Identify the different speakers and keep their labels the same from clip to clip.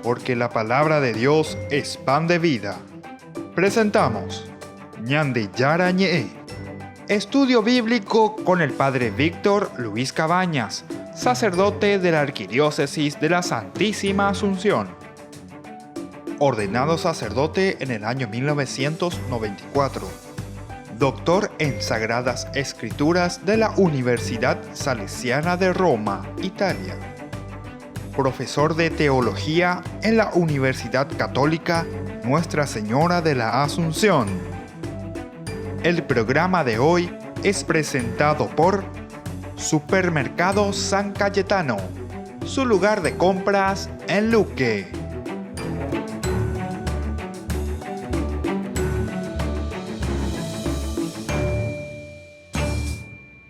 Speaker 1: porque la palabra de Dios es pan de vida. Presentamos Ñande Yara Ñe, estudio bíblico con el Padre Víctor Luis Cabañas, sacerdote de la Arquidiócesis de la Santísima Asunción. Ordenado sacerdote en el año 1994. Doctor en Sagradas Escrituras de la Universidad Salesiana de Roma, Italia. Profesor de Teología en la Universidad Católica Nuestra Señora de la Asunción. El programa de hoy es presentado por Supermercado San Cayetano, su lugar de compras en Luque.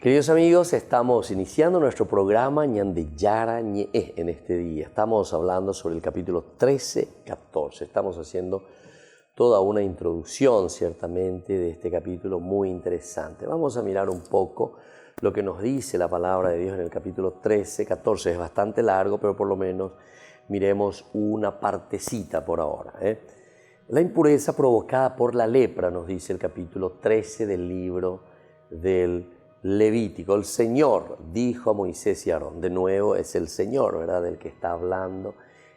Speaker 2: Queridos amigos, estamos iniciando nuestro programa Ñande Yara Ñe en este día. Estamos hablando sobre el capítulo 13-14. Estamos haciendo toda una introducción, ciertamente, de este capítulo muy interesante. Vamos a mirar un poco lo que nos dice la palabra de Dios en el capítulo 13-14. Es bastante largo, pero por lo menos miremos una partecita por ahora. La impureza provocada por la lepra, nos dice el capítulo 13 del libro del Levítico. El Señor dijo a Moisés y a Aarón, de nuevo es el Señor, ¿verdad?, del que está hablando,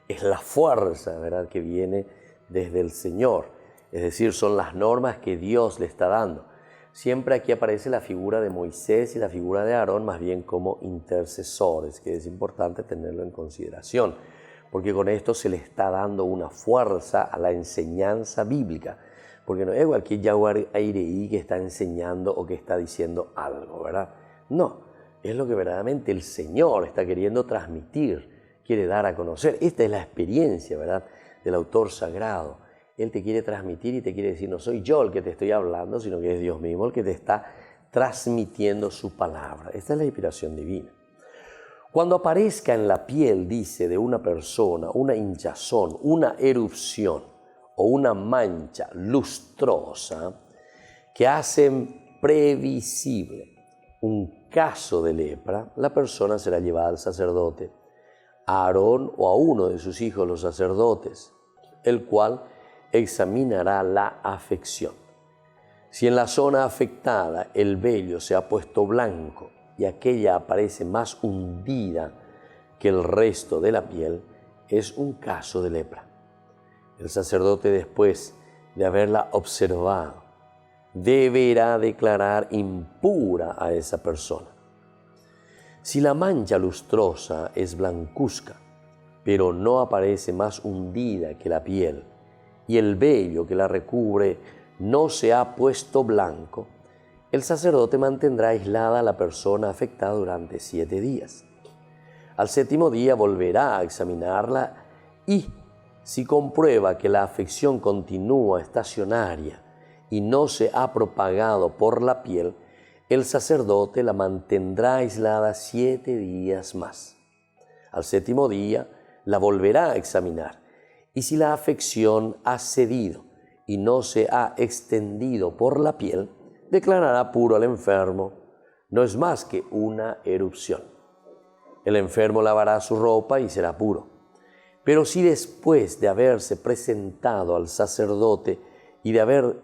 Speaker 2: es la fuerza, ¿verdad?, que viene desde el Señor, es decir, son las normas que Dios le está dando. Siempre aquí aparece la figura de Moisés y la figura de Aarón más bien como intercesores, que es importante tenerlo en consideración, porque con esto se le está dando una fuerza a la enseñanza bíblica. Porque no es cualquier Yaguar Aireí que está enseñando o que está diciendo algo, ¿verdad? No, es lo que verdaderamente el Señor está queriendo transmitir, quiere dar a conocer. Esta es la experiencia, ¿verdad?, del autor sagrado. Él te quiere transmitir y te quiere decir, no soy yo el que te estoy hablando, sino que es Dios mismo el que te está transmitiendo su palabra. Esta es la inspiración divina. Cuando aparezca en la piel, dice, de una persona, una hinchazón, una erupción, o una mancha lustrosa que hacen previsible un caso de lepra, la persona será llevada al sacerdote, a Aarón o a uno de sus hijos los sacerdotes, el cual examinará la afección. Si en la zona afectada el vello se ha puesto blanco y aquella aparece más hundida que el resto de la piel, es un caso de lepra. El sacerdote, después de haberla observado, deberá declarar impura a esa persona. Si la mancha lustrosa es blancuzca, pero no aparece más hundida que la piel, y el vello que la recubre no se ha puesto blanco, el sacerdote mantendrá aislada a la persona afectada durante 7 días. Al 7º día volverá a examinarla y, si comprueba que la afección continúa estacionaria y no se ha propagado por la piel, el sacerdote la mantendrá aislada 7 días más. Al 7º día la volverá a examinar y si la afección ha cedido y no se ha extendido por la piel, declarará puro al enfermo. No es más que una erupción. El enfermo lavará su ropa y será puro. Pero si después de haberse presentado al sacerdote y de haber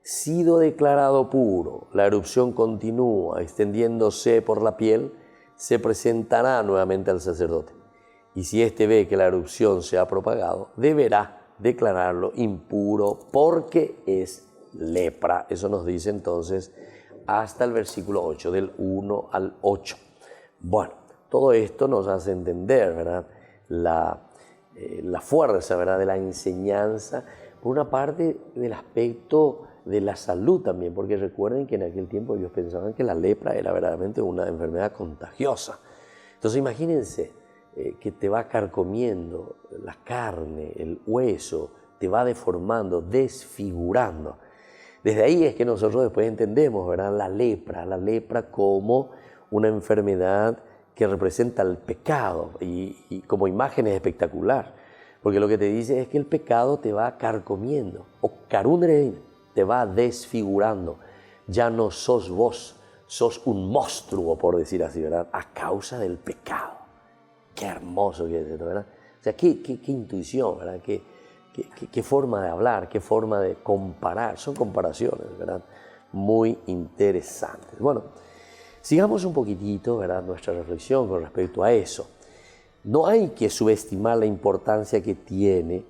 Speaker 2: sido declarado puro, la erupción continúa extendiéndose por la piel, se presentará nuevamente al sacerdote. Y si éste ve que la erupción se ha propagado, deberá declararlo impuro porque es lepra. Eso nos dice entonces hasta el versículo 8, del 1 al 8. Bueno, todo esto nos hace entender, ¿verdad?, la fuerza, ¿verdad?, de la enseñanza, por una parte del aspecto de la salud también, porque recuerden que en aquel tiempo ellos pensaban que la lepra era verdaderamente una enfermedad contagiosa. Entonces imagínense que te va carcomiendo la carne, el hueso, te va deformando, desfigurando. Desde ahí es que nosotros después entendemos, ¿verdad?, la lepra como una enfermedad que representa el pecado y como imagen es espectacular, porque lo que te dice es que el pecado te va carcomiendo, o carundre, te va desfigurando, ya no sos vos, sos un monstruo, por decir así, ¿verdad?, a causa del pecado. Qué hermoso que es esto, ¿verdad? O sea, qué intuición, ¿verdad? Qué forma de hablar, qué forma de comparar. Son comparaciones, ¿verdad? Muy interesantes. Bueno, sigamos un poquitito, ¿verdad?, nuestra reflexión con respecto a eso. No hay que subestimar la importancia que tiene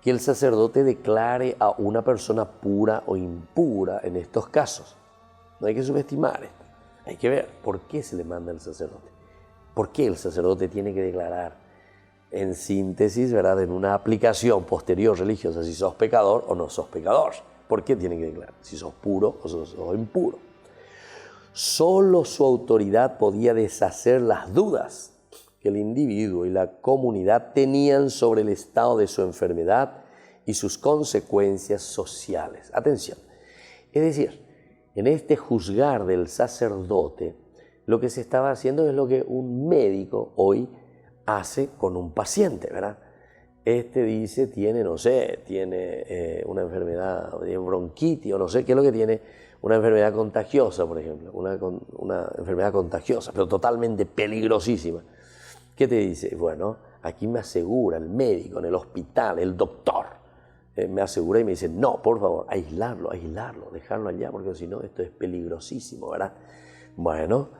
Speaker 2: que el sacerdote declare a una persona pura o impura en estos casos. No hay que subestimar esto. Hay que ver por qué se le manda al sacerdote. ¿Por qué el sacerdote tiene que declarar? En síntesis, ¿verdad?, en una aplicación posterior religiosa, si sos pecador o no sos pecador. ¿Por qué tiene que declarar? Si sos puro o sos impuro. Solo su autoridad podía deshacer las dudas que el individuo y la comunidad tenían sobre el estado de su enfermedad y sus consecuencias sociales. Atención, es decir, en este juzgar del sacerdote, lo que se estaba haciendo es lo que un médico hoy hace con un paciente, ¿verdad? Este dice, tiene una enfermedad de bronquitis o no sé qué es lo que tiene, una enfermedad contagiosa, por ejemplo, una enfermedad contagiosa, pero totalmente peligrosísima. ¿Qué te dice? Bueno, aquí me asegura el médico en el hospital, el doctor, me asegura y me dice, no, por favor, aislarlo, dejarlo allá, porque si no, esto es peligrosísimo, ¿verdad? Bueno,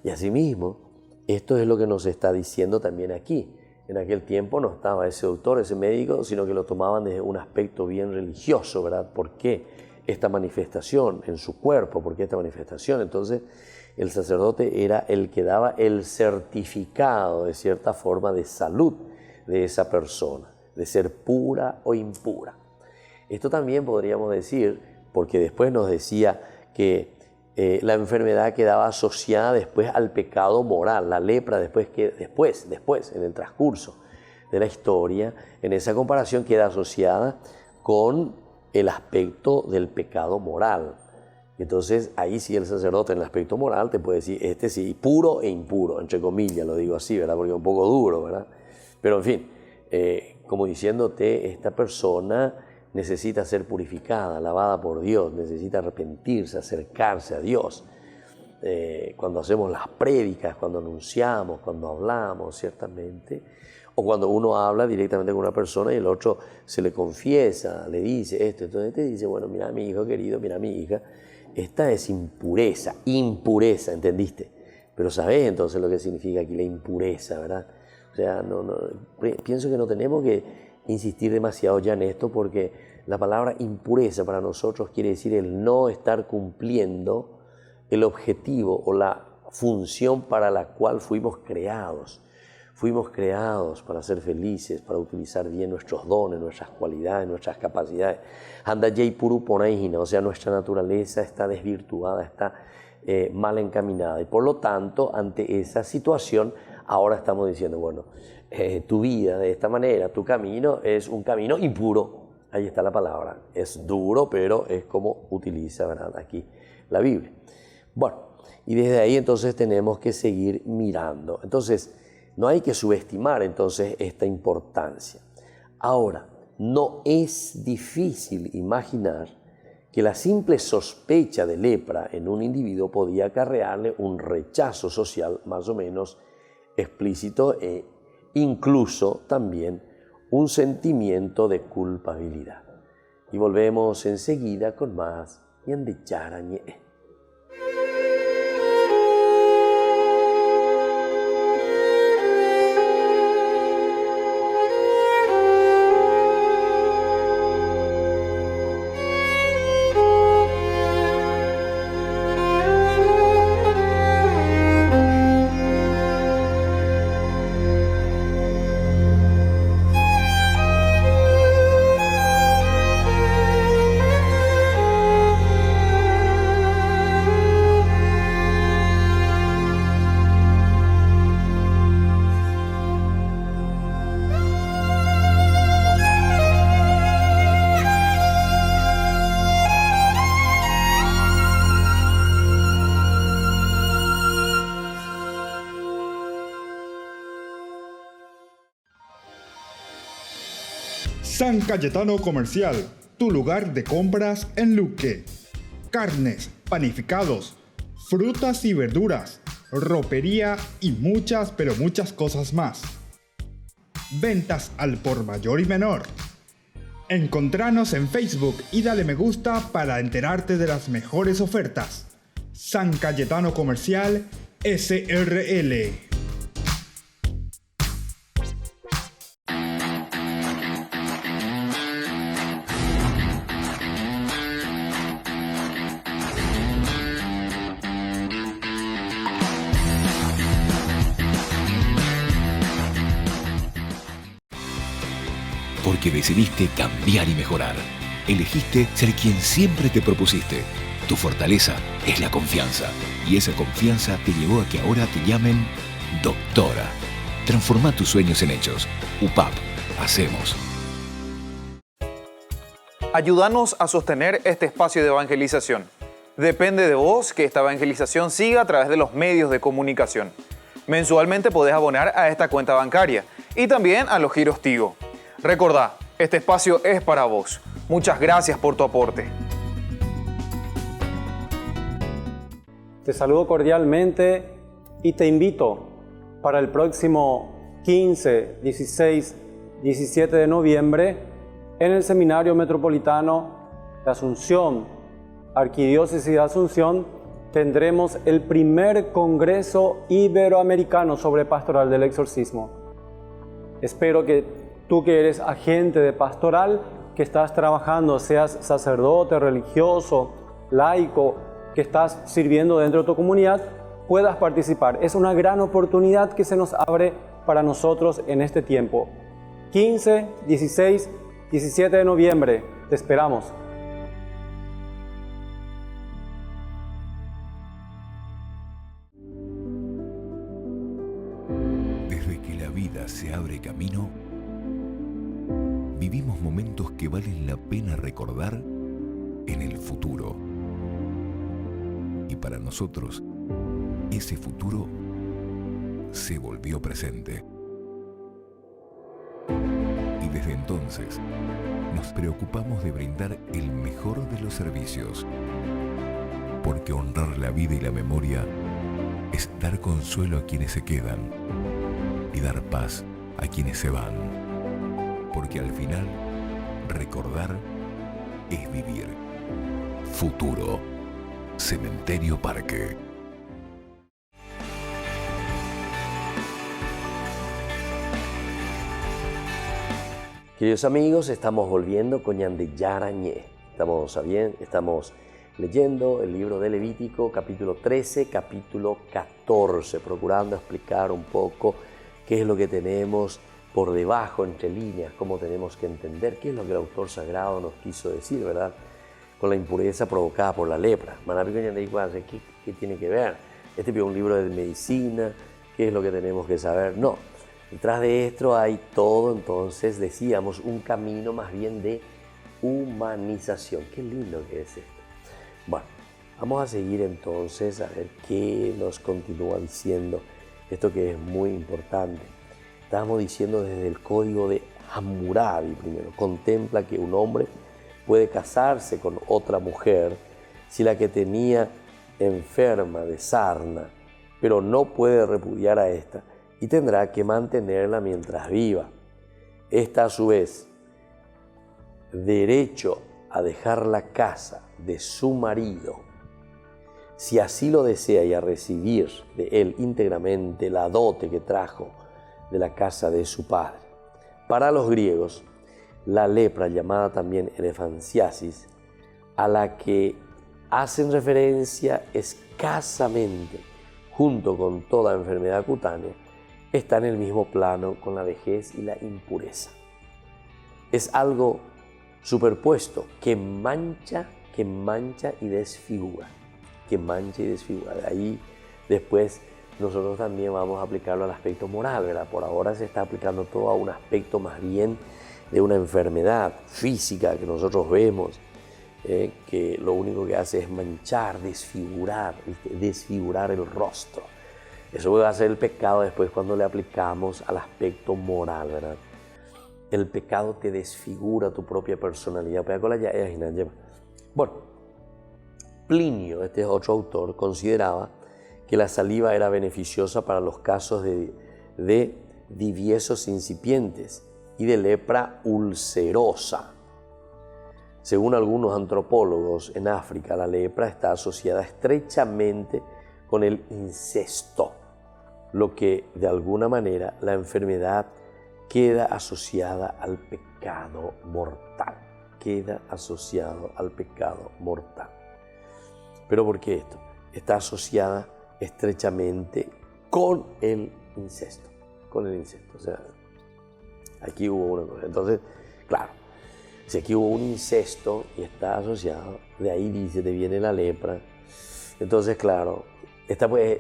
Speaker 2: y asimismo, esto es lo que nos está diciendo también aquí. En aquel tiempo no estaba ese doctor, ese médico, sino que lo tomaban desde un aspecto bien religioso, ¿verdad? ¿Por qué esta manifestación en su cuerpo? ¿Por qué esta manifestación? Entonces, el sacerdote era el que daba el certificado, de cierta forma, de salud de esa persona, de ser pura o impura. Esto también podríamos decir, porque después nos decía que la enfermedad quedaba asociada después al pecado moral, la lepra después, en el transcurso de la historia, en esa comparación queda asociada con el aspecto del pecado moral. Entonces ahí sí el sacerdote en el aspecto moral te puede decir, este sí, puro e impuro, entre comillas, lo digo así, ¿verdad? Porque es un poco duro, ¿verdad? Pero en fin, como diciéndote, esta persona necesita ser purificada, lavada por Dios, necesita arrepentirse, acercarse a Dios. Cuando hacemos las prédicas, cuando anunciamos, cuando hablamos, ciertamente, o cuando uno habla directamente con una persona y el otro se le confiesa, le dice esto, entonces te dice, bueno, mira mi hijo querido, mira mi hija, esta es impureza, ¿entendiste? Pero ¿sabés entonces lo que significa aquí la impureza, verdad? O sea, pienso que no tenemos que insistir demasiado ya en esto, porque la palabra impureza para nosotros quiere decir el no estar cumpliendo el objetivo o la función para la cual fuimos creados. Fuimos creados para ser felices, para utilizar bien nuestros dones, nuestras cualidades, nuestras capacidades. Anda jay puru ponaihina, o sea, nuestra naturaleza está desvirtuada, está mal encaminada. Y por lo tanto, ante esa situación, ahora estamos diciendo, bueno, tu vida de esta manera, tu camino es un camino impuro. Ahí está la palabra. Es duro, pero es como utiliza, ¿verdad?, aquí la Biblia. Bueno, y desde ahí entonces tenemos que seguir mirando. Entonces, no hay que subestimar entonces esta importancia. Ahora, no es difícil imaginar que la simple sospecha de lepra en un individuo podía acarrearle un rechazo social más o menos explícito e incluso también un sentimiento de culpabilidad. Y volvemos enseguida con más ñande yara ñe.
Speaker 1: San Cayetano Comercial, tu lugar de compras en Luque. Carnes, panificados, frutas y verduras, ropería y muchas, pero muchas cosas más. ventas al por mayor y menor. Encontranos en Facebook y dale me gusta para enterarte de las mejores ofertas. San Cayetano Comercial SRL.
Speaker 3: Porque decidiste cambiar y mejorar. Elegiste ser quien siempre te propusiste. Tu fortaleza es la confianza. Y esa confianza te llevó a que ahora te llamen doctora. Transforma tus sueños en hechos. UPAP. Hacemos.
Speaker 4: Ayúdanos a sostener este espacio de evangelización. Depende de vos que esta evangelización siga a través de los medios de comunicación. Mensualmente podés abonar a esta cuenta bancaria y también a los giros Tigo. Recordá, este espacio es para vos. Muchas gracias por tu aporte.
Speaker 5: Te saludo cordialmente y te invito para el próximo 15, 16, 17 de noviembre en el Seminario Metropolitano de Asunción, Arquidiócesis de Asunción, tendremos el primer Congreso Iberoamericano sobre Pastoral del Exorcismo. Espero que tú que eres agente de pastoral, que estás trabajando, seas sacerdote, religioso, laico, que estás sirviendo dentro de tu comunidad, puedas participar. Es una gran oportunidad que se nos abre para nosotros en este tiempo. 15, 16, 17 de noviembre, te esperamos.
Speaker 3: Desde que la vida se abre camino, vivimos momentos que valen la pena recordar en el futuro. Y para nosotros, ese futuro se volvió presente. Y desde entonces, nos preocupamos de brindar el mejor de los servicios. Porque honrar la vida y la memoria es dar consuelo a quienes se quedan y dar paz a quienes se van. Porque al final, recordar es vivir. Futuro. Cementerio Parque.
Speaker 2: Queridos amigos, estamos volviendo con Ñande Yarañé. Estamos leyendo el libro de Levítico, capítulo 13, capítulo 14, procurando explicar un poco qué es lo que tenemos por debajo, entre líneas, cómo tenemos que entender qué es lo que el autor sagrado nos quiso decir, ¿verdad? Con la impureza provocada por la lepra. ¿Qué tiene que ver? Este es un libro de medicina, ¿qué es lo que tenemos que saber? No, detrás de esto hay todo, entonces, decíamos, un camino más bien de humanización. Qué lindo que es esto. Bueno, vamos a seguir entonces a ver qué nos continúa diciendo esto que es muy importante. Estábamos diciendo desde el código de Hammurabi primero. Contempla que un hombre puede casarse con otra mujer si la que tenía enferma de sarna, pero no puede repudiar a esta y tendrá que mantenerla mientras viva. Esta a su vez, derecho a dejar la casa de su marido, si así lo desea, y a recibir de él íntegramente la dote que trajo de la casa de su padre. Para los griegos, la lepra, llamada también elefantiasis, a la que hacen referencia escasamente, junto con toda enfermedad cutánea, está en el mismo plano con la vejez y la impureza. Es algo superpuesto que mancha y desfigura. De ahí después nosotros también vamos a aplicarlo al aspecto moral, ¿verdad? Por ahora se está aplicando todo a un aspecto más bien de una enfermedad física que nosotros vemos, que lo único que hace es manchar, desfigurar el rostro. Eso va a ser el pecado después cuando le aplicamos al aspecto moral, ¿verdad? El pecado te desfigura tu propia personalidad. Bueno, Plinio, este es otro autor, consideraba que la saliva era beneficiosa para los casos de diviesos incipientes y de lepra ulcerosa. Según algunos antropólogos, en África la lepra está asociada estrechamente con el incesto, lo que de alguna manera la enfermedad queda asociada al pecado mortal. Queda asociado al pecado mortal. ¿Pero por qué esto? Está asociada estrechamente con el incesto. Con el incesto. O sea, aquí hubo una cosa. Entonces, claro, si aquí hubo un incesto y está asociado, de ahí dice, te viene la lepra. Entonces, claro,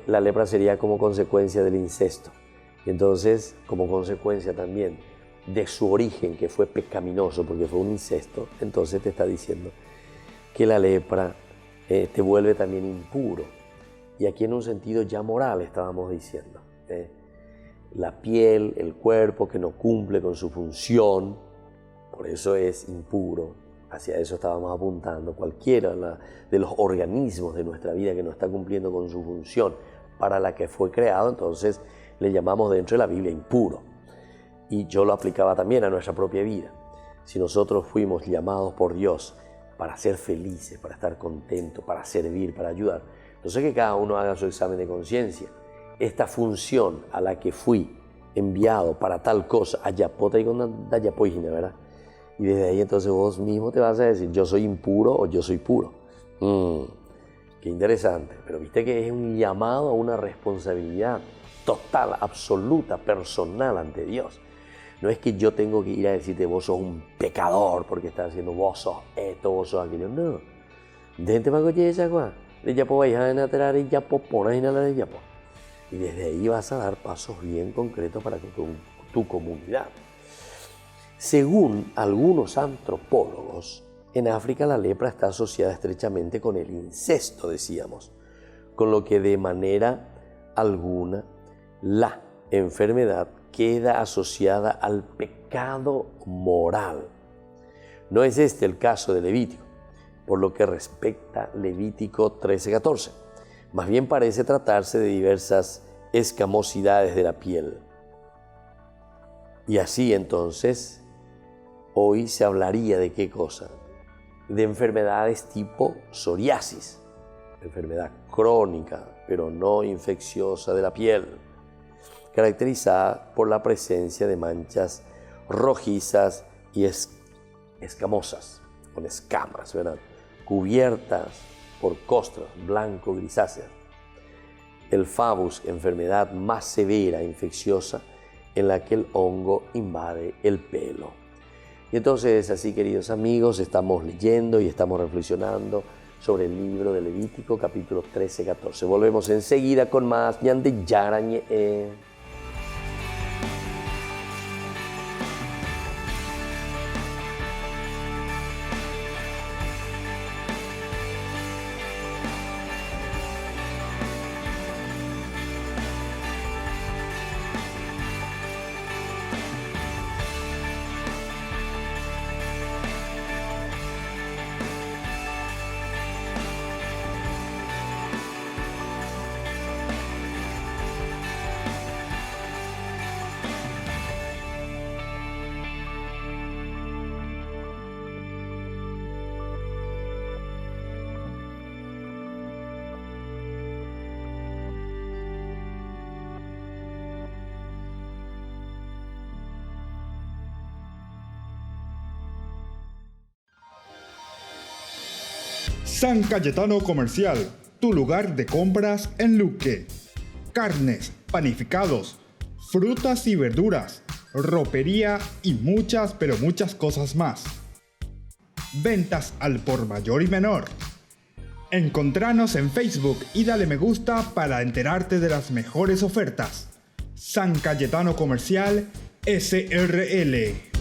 Speaker 2: la lepra sería como consecuencia del incesto. Y entonces, como consecuencia también de su origen, que fue pecaminoso, porque fue un incesto, entonces te está diciendo que la lepra te vuelve también impuro. Y aquí en un sentido ya moral estábamos diciendo. La piel, el cuerpo que no cumple con su función, por eso es impuro. Hacia eso estábamos apuntando. Cualquiera de los organismos de nuestra vida que no está cumpliendo con su función para la que fue creado, entonces le llamamos dentro de la Biblia impuro. Y yo lo aplicaba también a nuestra propia vida. Si nosotros fuimos llamados por Dios para ser felices, para estar contentos, para servir, para ayudar, entonces que cada uno haga su examen de conciencia. Esta función a la que fui enviado para tal cosa, ayapota y con ayapoígina, ¿verdad? Y desde ahí entonces vos mismo te vas a decir, yo soy impuro o yo soy puro. Qué interesante. Pero viste que es un llamado a una responsabilidad total, absoluta, personal ante Dios. No es que yo tengo que ir a decirte, vos sos un pecador porque estás haciendo, vos sos esto, vos sos aquello. No. Gente va a coger esa cosa. Y desde ahí vas a dar pasos bien concretos para tu comunidad. Según algunos antropólogos, en África la lepra está asociada estrechamente con el incesto, decíamos, con lo que de manera alguna la enfermedad queda asociada al pecado moral. No es este el caso de Levítico, por lo que respecta Levítico 13:14. Más bien parece tratarse de diversas escamosidades de la piel. Y así entonces, hoy se hablaría de qué cosa? De enfermedades tipo psoriasis, enfermedad crónica, pero no infecciosa de la piel, caracterizada por la presencia de manchas rojizas y escamosas, con escamas, ¿verdad? Cubiertas por costras blanco-grisáceas. El fabus, enfermedad más severa e infecciosa en la que el hongo invade el pelo. Y entonces, así, queridos amigos, estamos leyendo y estamos reflexionando sobre el libro de Levítico, capítulo 13-14. Volvemos enseguida con más ñande yarañe.
Speaker 1: San Cayetano Comercial, tu lugar de compras en Luque. Carnes, panificados, frutas y verduras, ropería y muchas, pero muchas cosas más. Ventas al por mayor y menor. Encontranos en Facebook y dale me gusta para enterarte de las mejores ofertas. San Cayetano Comercial, SRL.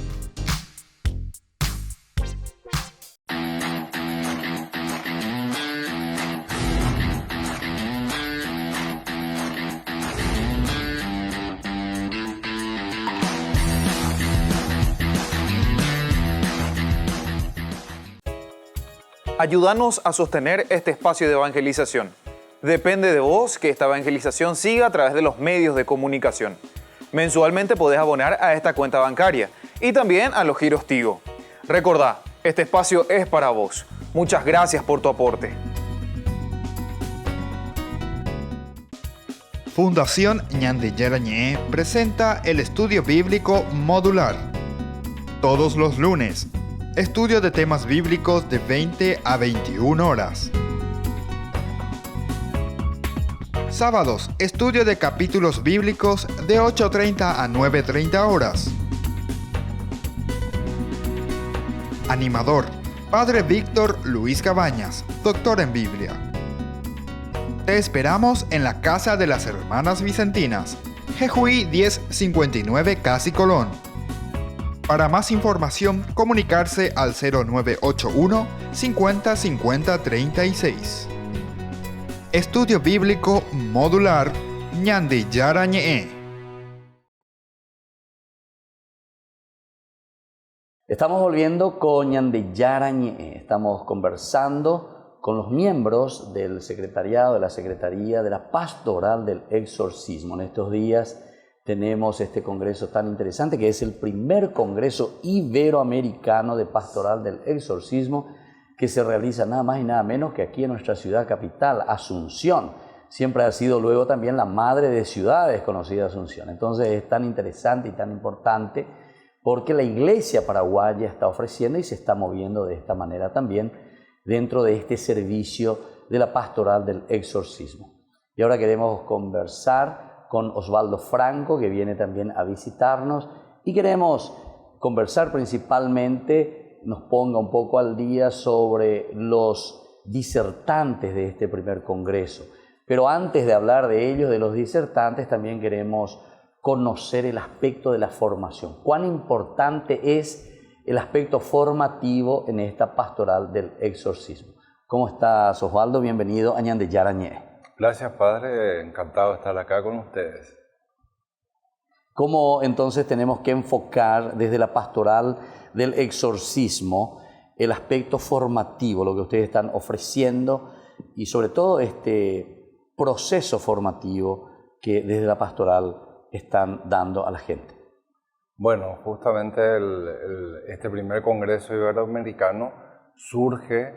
Speaker 4: Ayúdanos a sostener este espacio de evangelización. Depende de vos que esta evangelización siga a través de los medios de comunicación. Mensualmente podés abonar a esta cuenta bancaria y también a los giros Tigo. Recordá, este espacio es para vos. Muchas gracias por tu aporte.
Speaker 1: Fundación Ñande Yarañé presenta el estudio bíblico modular. Todos los lunes, estudio de temas bíblicos de 20 a 21 horas. Sábados, estudio de capítulos bíblicos de 8:30 a 9:30 horas. Animador, Padre Víctor Luis Cabañas, doctor en Biblia. Te esperamos en la Casa de las Hermanas Vicentinas, Jejuí 1059 Casi Colón. Para más información, comunicarse al 0981 50 50 36. Estudio Bíblico Modular Ñande Yarañé.
Speaker 2: Estamos volviendo con Ñande Yarañé. Estamos conversando con los miembros del secretariado, de la Secretaría de la Pastoral del Exorcismo. En estos días tenemos este congreso tan interesante que es el primer congreso iberoamericano de Pastoral del Exorcismo que se realiza nada más y nada menos que aquí en nuestra ciudad capital, Asunción. Siempre ha sido luego también la madre de ciudades conocida Asunción. Entonces es tan interesante y tan importante porque la Iglesia paraguaya está ofreciendo y se está moviendo de esta manera también dentro de este servicio de la Pastoral del Exorcismo. Y ahora queremos conversar con Osvaldo Franco, que viene también a visitarnos, y queremos conversar principalmente, nos ponga un poco al día sobre los disertantes de este primer congreso. Pero antes de hablar de ellos, de los disertantes, también queremos conocer el aspecto de la formación. ¿Cuán importante es el aspecto formativo en esta pastoral del exorcismo? ¿Cómo estás, Osvaldo? Bienvenido a Ñande Yarañé.
Speaker 6: Gracias, Padre. Encantado de estar acá con ustedes.
Speaker 2: ¿Cómo entonces tenemos que enfocar desde la pastoral del exorcismo el aspecto formativo, lo que ustedes están ofreciendo y sobre todo este proceso formativo que desde la pastoral están dando a la gente?
Speaker 6: Bueno, justamente este primer Congreso Iberoamericano surge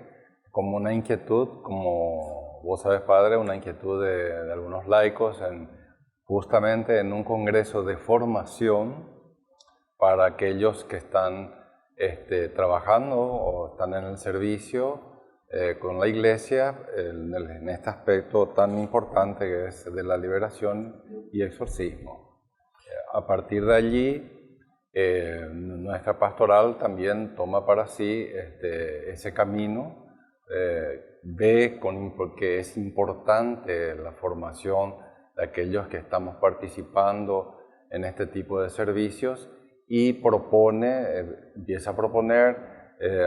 Speaker 6: como una inquietud, como vos sabés, Padre, una inquietud de algunos laicos justamente en un congreso de formación para aquellos que están trabajando o están en el servicio con la Iglesia en este aspecto tan importante que es de la liberación y exorcismo. A partir de allí, nuestra pastoral también toma para sí ese camino, ve porque es importante la formación de aquellos que estamos participando en este tipo de servicios y empieza a proponer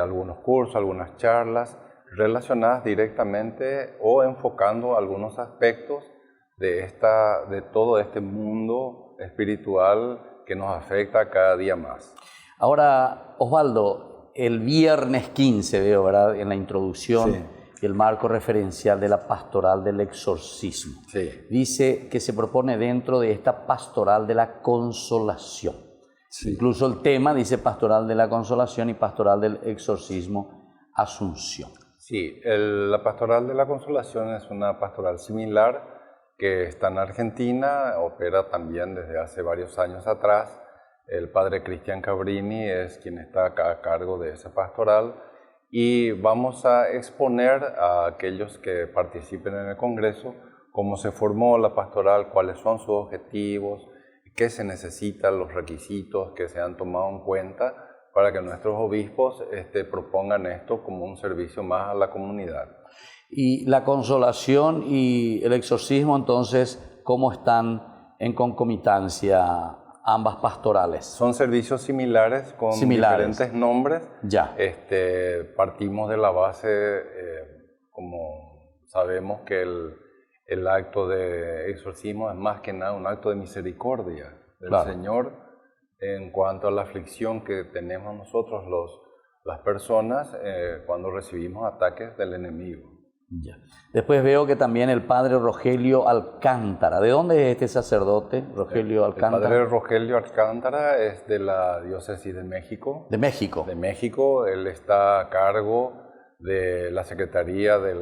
Speaker 6: algunos cursos, algunas charlas relacionadas directamente o enfocando algunos aspectos de todo este mundo espiritual que nos afecta cada día más.
Speaker 2: Ahora, Osvaldo, el viernes 15 veo, ¿verdad?, en la introducción, sí, el marco referencial de la pastoral del exorcismo.
Speaker 6: Sí.
Speaker 2: Dice que se propone dentro de esta pastoral de la consolación. Sí. Incluso el tema dice pastoral de la consolación y pastoral del exorcismo Asunción.
Speaker 6: Sí, la pastoral de la consolación es una pastoral similar que está en Argentina, opera también desde hace varios años atrás. El padre Cristian Cabrini es quien está a cargo de esa pastoral y vamos a exponer a aquellos que participen en el Congreso cómo se formó la pastoral, cuáles son sus objetivos, qué se necesitan, los requisitos que se han tomado en cuenta para que nuestros obispos propongan esto como un servicio más a la comunidad.
Speaker 2: Y la consolación y el exorcismo, entonces, ¿cómo están en concomitancia ambas pastorales?
Speaker 6: Son servicios similares con diferentes nombres.
Speaker 2: Ya.
Speaker 6: Partimos de la base, como sabemos que el acto de exorcismo es más que nada un acto de misericordia del Señor en cuanto a la aflicción que tenemos nosotros las personas cuando recibimos ataques del enemigo.
Speaker 2: Ya. Después veo que también el padre Rogelio Alcántara. ¿De dónde es este sacerdote, Rogelio Alcántara?
Speaker 6: El padre Rogelio Alcántara es de la diócesis de México.
Speaker 2: De México.
Speaker 6: De México. Él está a cargo de la Secretaría de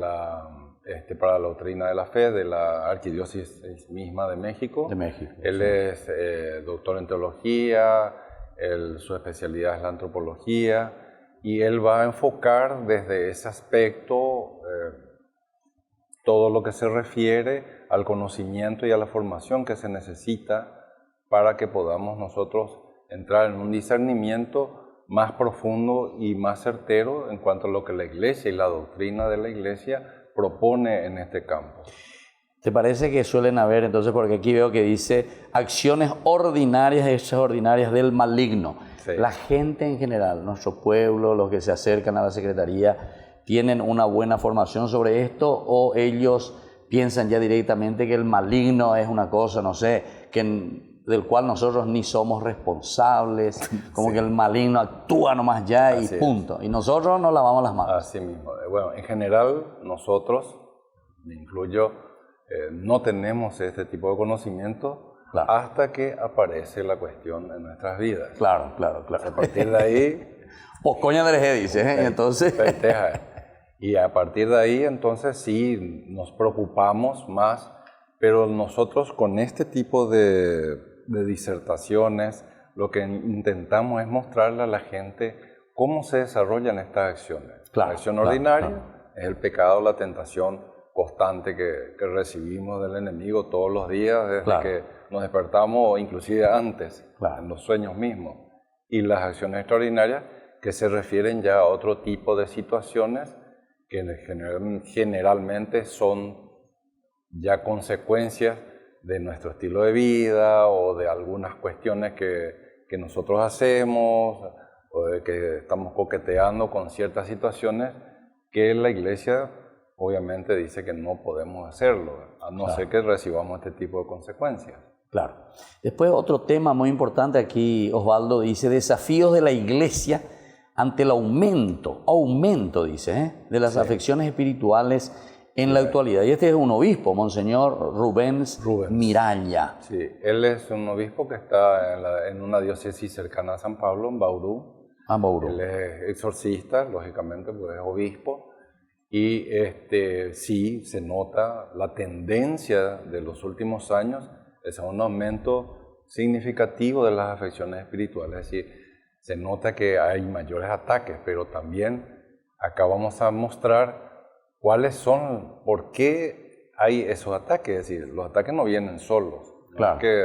Speaker 6: para la Doctrina de la Fe de la Arquidiócesis misma de México.
Speaker 2: De México.
Speaker 6: Él es doctor en teología, su especialidad es la antropología, y él va a enfocar desde ese aspecto todo lo que se refiere al conocimiento y a la formación que se necesita para que podamos nosotros entrar en un discernimiento más profundo y más certero en cuanto a lo que la Iglesia y la doctrina de la Iglesia propone en este campo.
Speaker 2: ¿Te parece que suelen haber, entonces, porque aquí veo que dice acciones ordinarias y extraordinarias del maligno?
Speaker 6: Sí.
Speaker 2: La gente en general, nuestro pueblo, los que se acercan a la Secretaría, ¿tienen una buena formación sobre esto o ellos piensan ya directamente que el maligno es una cosa, no sé, del cual nosotros ni somos responsables, como que el maligno actúa nomás ya y punto? Y nosotros nos lavamos las manos.
Speaker 6: Así mismo. Bueno, en general nosotros, me incluyo, no tenemos este tipo de conocimiento hasta que aparece la cuestión en nuestras vidas.
Speaker 2: Claro.
Speaker 6: A partir de ahí...
Speaker 2: Pues coña de les dice, entonces...
Speaker 6: Y a partir de ahí, entonces, sí, nos preocupamos más, pero nosotros con este tipo de disertaciones, lo que intentamos es mostrarle a la gente cómo se desarrollan estas acciones. La acción ordinaria es el pecado, la tentación constante que recibimos del enemigo todos los días, desde que nos despertamos o inclusive antes, en los sueños mismos. Y las acciones extraordinarias que se refieren ya a otro tipo de situaciones que generalmente son ya consecuencias de nuestro estilo de vida o de algunas cuestiones que nosotros hacemos o de que estamos coqueteando con ciertas situaciones que la Iglesia obviamente dice que no podemos hacerlo, a no ser que recibamos este tipo de consecuencias.
Speaker 2: Claro. Después otro tema muy importante aquí, Osvaldo, dice desafíos de la Iglesia ante el aumento dice, de las afecciones espirituales en la actualidad. Y este es un obispo, Monseñor Rubens Miralla.
Speaker 6: Sí, él es un obispo que está en una diócesis cercana a San Pablo, en Bauru.
Speaker 2: Bauru.
Speaker 6: Él es exorcista, lógicamente, pues es obispo. Y sí se nota la tendencia de los últimos años, es un aumento significativo de las afecciones espirituales. Es decir, se nota que hay mayores ataques, pero también acá vamos a mostrar cuáles son, por qué hay esos ataques. Es decir, los ataques no vienen solos. No es que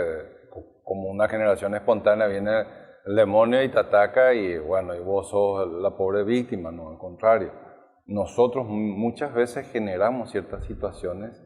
Speaker 6: como una generación espontánea viene el demonio y te ataca y bueno, y vos sos la pobre víctima, no, al contrario. Nosotros muchas veces generamos ciertas situaciones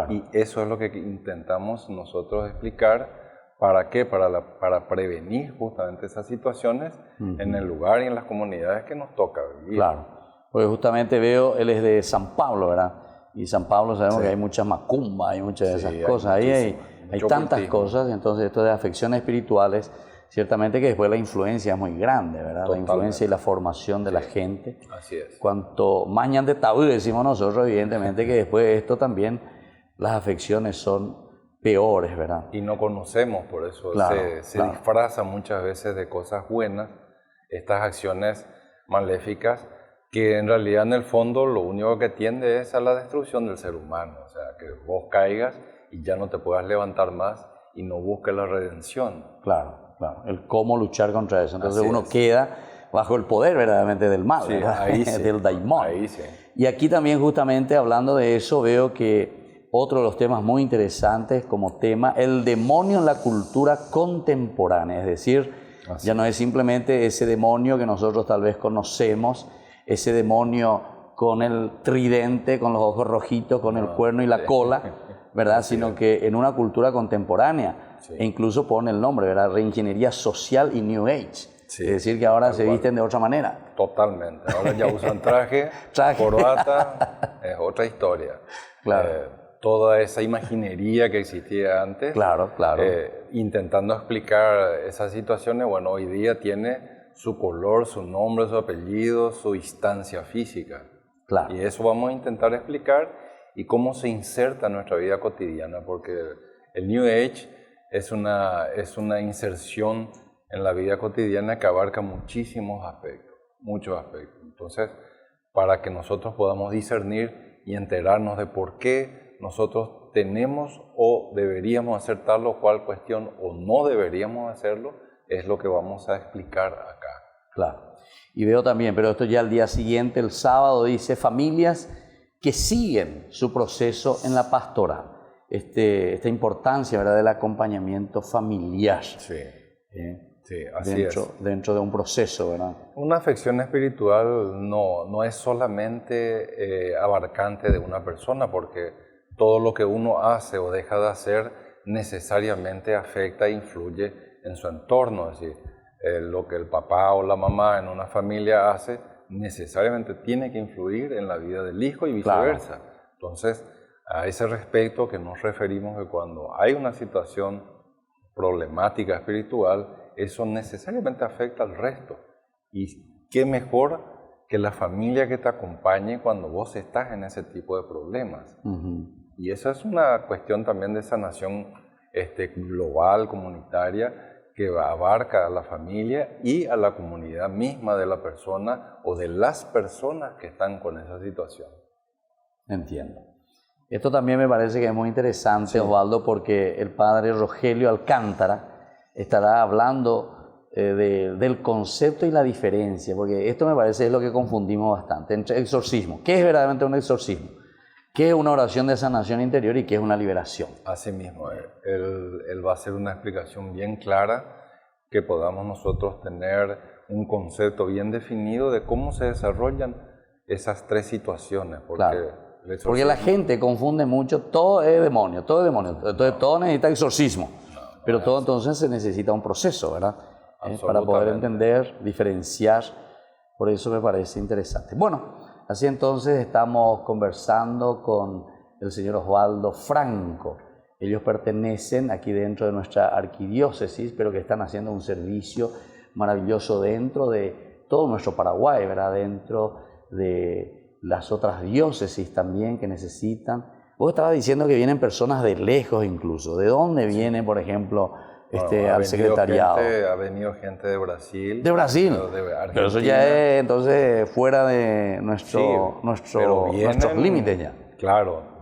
Speaker 6: y eso es lo que intentamos nosotros explicar. ¿Para qué? Para prevenir justamente esas situaciones en el lugar y en las comunidades que nos toca vivir.
Speaker 2: Claro, porque justamente veo, él es de San Pablo, ¿verdad? Y San Pablo sabemos que hay muchas macumbas, hay muchas de esas cosas. Ahí hay tantas cosas, entonces esto de afecciones espirituales, ciertamente que después la influencia es muy grande, ¿verdad? Totalmente. La influencia y la formación de la gente.
Speaker 6: Así es.
Speaker 2: Cuanto más ñan de tabú decimos nosotros, evidentemente que después de esto también las afecciones son peores, ¿verdad?
Speaker 6: Y no conocemos, por eso se disfraza muchas veces de cosas buenas, estas acciones maléficas, que en realidad en el fondo lo único que tiende es a la destrucción del ser humano, o sea, que vos caigas y ya no te puedas levantar más y no busques la redención.
Speaker 2: Claro, el cómo luchar contra eso, entonces uno queda bajo el poder verdaderamente del mal,
Speaker 6: ahí
Speaker 2: del daimón.
Speaker 6: Ahí sí.
Speaker 2: Y aquí también justamente hablando de eso veo que otro de los temas muy interesantes como tema, el demonio en la cultura contemporánea, es decir, ya no es simplemente ese demonio que nosotros tal vez conocemos, ese demonio con el tridente, con los ojos rojitos, con el cuerno y la cola, ¿verdad? Sino que en una cultura contemporánea, e incluso pone el nombre, ¿verdad? Reingeniería social y New Age. Es decir, que ahora se visten de otra manera.
Speaker 6: Totalmente. Ahora ya usan traje. Corbata, es otra historia.
Speaker 2: Claro.
Speaker 6: Toda esa imaginería que existía antes.
Speaker 2: Claro.
Speaker 6: Intentando explicar esas situaciones, bueno, hoy día tiene su color, su nombre, su apellido, su instancia física.
Speaker 2: Claro.
Speaker 6: Y eso vamos a intentar explicar y cómo se inserta en nuestra vida cotidiana, porque el New Age es una inserción en la vida cotidiana que abarca muchísimos aspectos, muchos aspectos. Entonces, para que nosotros podamos discernir y enterarnos de por qué nosotros tenemos o deberíamos hacer tal o cual cuestión o no deberíamos hacerlo, es lo que vamos a explicar acá.
Speaker 2: Claro. Y veo también, pero esto ya al día siguiente, el sábado, dice familias que siguen su proceso en la pastoral. Esta importancia, ¿verdad?, del acompañamiento familiar.
Speaker 6: Sí, sí, así
Speaker 2: dentro de un proceso, ¿verdad?
Speaker 6: Una afección espiritual no es solamente abarcante de una persona, porque todo lo que uno hace o deja de hacer necesariamente afecta e influye en su entorno. Es decir, lo que el papá o la mamá en una familia hace necesariamente tiene que influir en la vida del hijo y viceversa. Claro. Entonces, a ese respecto que nos referimos que cuando hay una situación problemática espiritual, eso necesariamente afecta al resto. Y qué mejor que la familia que te acompañe cuando vos estás en ese tipo de problemas. Y esa es una cuestión también de sanación global, comunitaria, que abarca a la familia y a la comunidad misma de la persona o de las personas que están con esa situación.
Speaker 2: Entiendo. Esto también me parece que es muy interesante, sí, Osvaldo, porque el padre Rogelio Alcántara estará hablando del concepto y la diferencia, porque esto me parece es lo que confundimos bastante, entre exorcismo. ¿Qué es verdaderamente un exorcismo? ¿Qué es una oración de sanación interior y qué es una liberación?
Speaker 6: Así mismo, él va a hacer una explicación bien clara, que podamos nosotros tener un concepto bien definido de cómo se desarrollan esas tres situaciones.
Speaker 2: Porque la gente confunde mucho, todo es demonio, entonces todo necesita exorcismo, pero todo entonces se necesita un proceso, ¿verdad? Para poder entender, diferenciar, por eso me parece interesante. Bueno, así entonces estamos conversando con el señor Osvaldo Franco. Ellos pertenecen aquí dentro de nuestra arquidiócesis, pero que están haciendo un servicio maravilloso dentro de todo nuestro Paraguay, ¿verdad? Dentro de las otras diócesis también que necesitan. Vos estabas diciendo que vienen personas de lejos incluso. ¿De dónde viene, por ejemplo, al secretariado?
Speaker 6: Ha venido gente de Brasil.
Speaker 2: ¿De Brasil?
Speaker 6: De Argentina.
Speaker 2: Pero eso ya es entonces fuera de nuestros límites ya.
Speaker 6: Claro.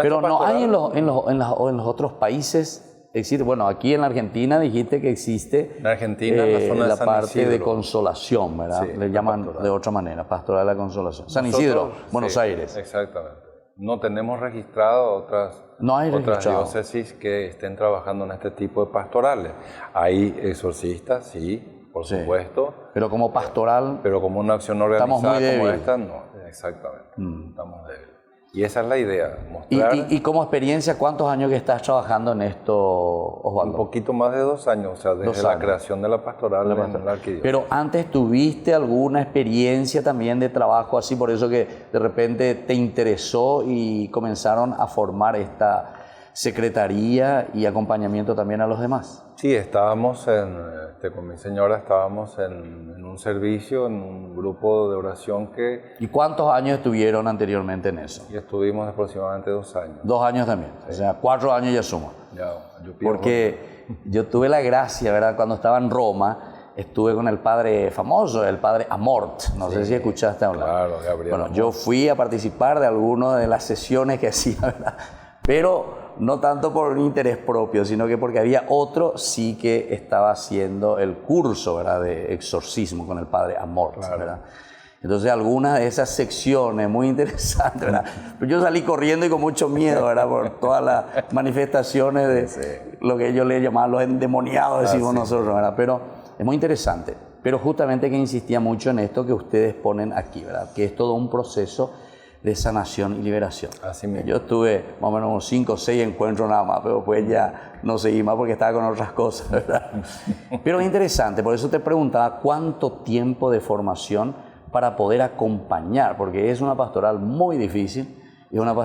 Speaker 2: Pero no hay en los otros países. Existe, bueno, aquí en la Argentina dijiste que existe
Speaker 6: en Argentina, en la zona de
Speaker 2: la
Speaker 6: San
Speaker 2: parte
Speaker 6: Isidro.
Speaker 2: De consolación, ¿verdad?
Speaker 6: Sí,
Speaker 2: le llaman
Speaker 6: pastoral.
Speaker 2: De otra manera, pastoral de la consolación. San Isidro, Buenos Aires.
Speaker 6: Exactamente. No tenemos registrado otras diócesis que estén trabajando en este tipo de pastorales. Hay exorcistas, sí, por supuesto.
Speaker 2: Pero como pastoral.
Speaker 6: Pero como una acción organizada como esta, no. Exactamente. Estamos débiles. Y esa es la idea, mostrar...
Speaker 2: ¿Y como experiencia, cuántos años que estás trabajando en esto, Osvaldo?
Speaker 6: Un poquito más de 2 años, o sea, desde la creación de la pastoral en la arquidiócesis.
Speaker 2: Pero antes, ¿tuviste alguna experiencia también de trabajo así, por eso que de repente te interesó y comenzaron a formar esta secretaría y acompañamiento también a los demás?
Speaker 6: Sí, estábamos con mi señora estábamos en un servicio, en un grupo de oración que...
Speaker 2: ¿Y cuántos años estuvieron anteriormente en eso?
Speaker 6: Y estuvimos aproximadamente 2 años.
Speaker 2: 2 años también, sí. O sea, 4 años ya suma. Porque yo tuve la gracia, ¿verdad? Cuando estaba en Roma, estuve con el padre famoso, el padre Amort. No sé si escuchaste hablar.
Speaker 6: Claro, Gabriel.
Speaker 2: Bueno,
Speaker 6: Amort.
Speaker 2: yo fui a participar de algunas de las sesiones que hacía, ¿verdad? Pero no tanto por un interés propio, sino que porque había otro sí que estaba haciendo el curso, ¿verdad?, de exorcismo con el padre Amort, claro. ¿Verdad? Entonces algunas de esas secciones muy interesantes, ¿verdad? Pero yo salí corriendo y con mucho miedo, ¿verdad?, por todas las manifestaciones de lo que ellos le llamaban los endemoniados, decimos nosotros, ¿verdad? Pero es muy interesante. Pero justamente que insistía mucho en esto que ustedes ponen aquí, ¿verdad?, que es todo un proceso de sanación y liberación.
Speaker 6: Así mismo.
Speaker 2: Yo tuve más o menos unos 5 o 6 encuentros nada más, pero pues ya no seguí más porque estaba con otras cosas, ¿verdad? Pero es interesante, por eso te preguntaba cuánto tiempo de formación para poder acompañar, porque es una pastoral muy difícil y una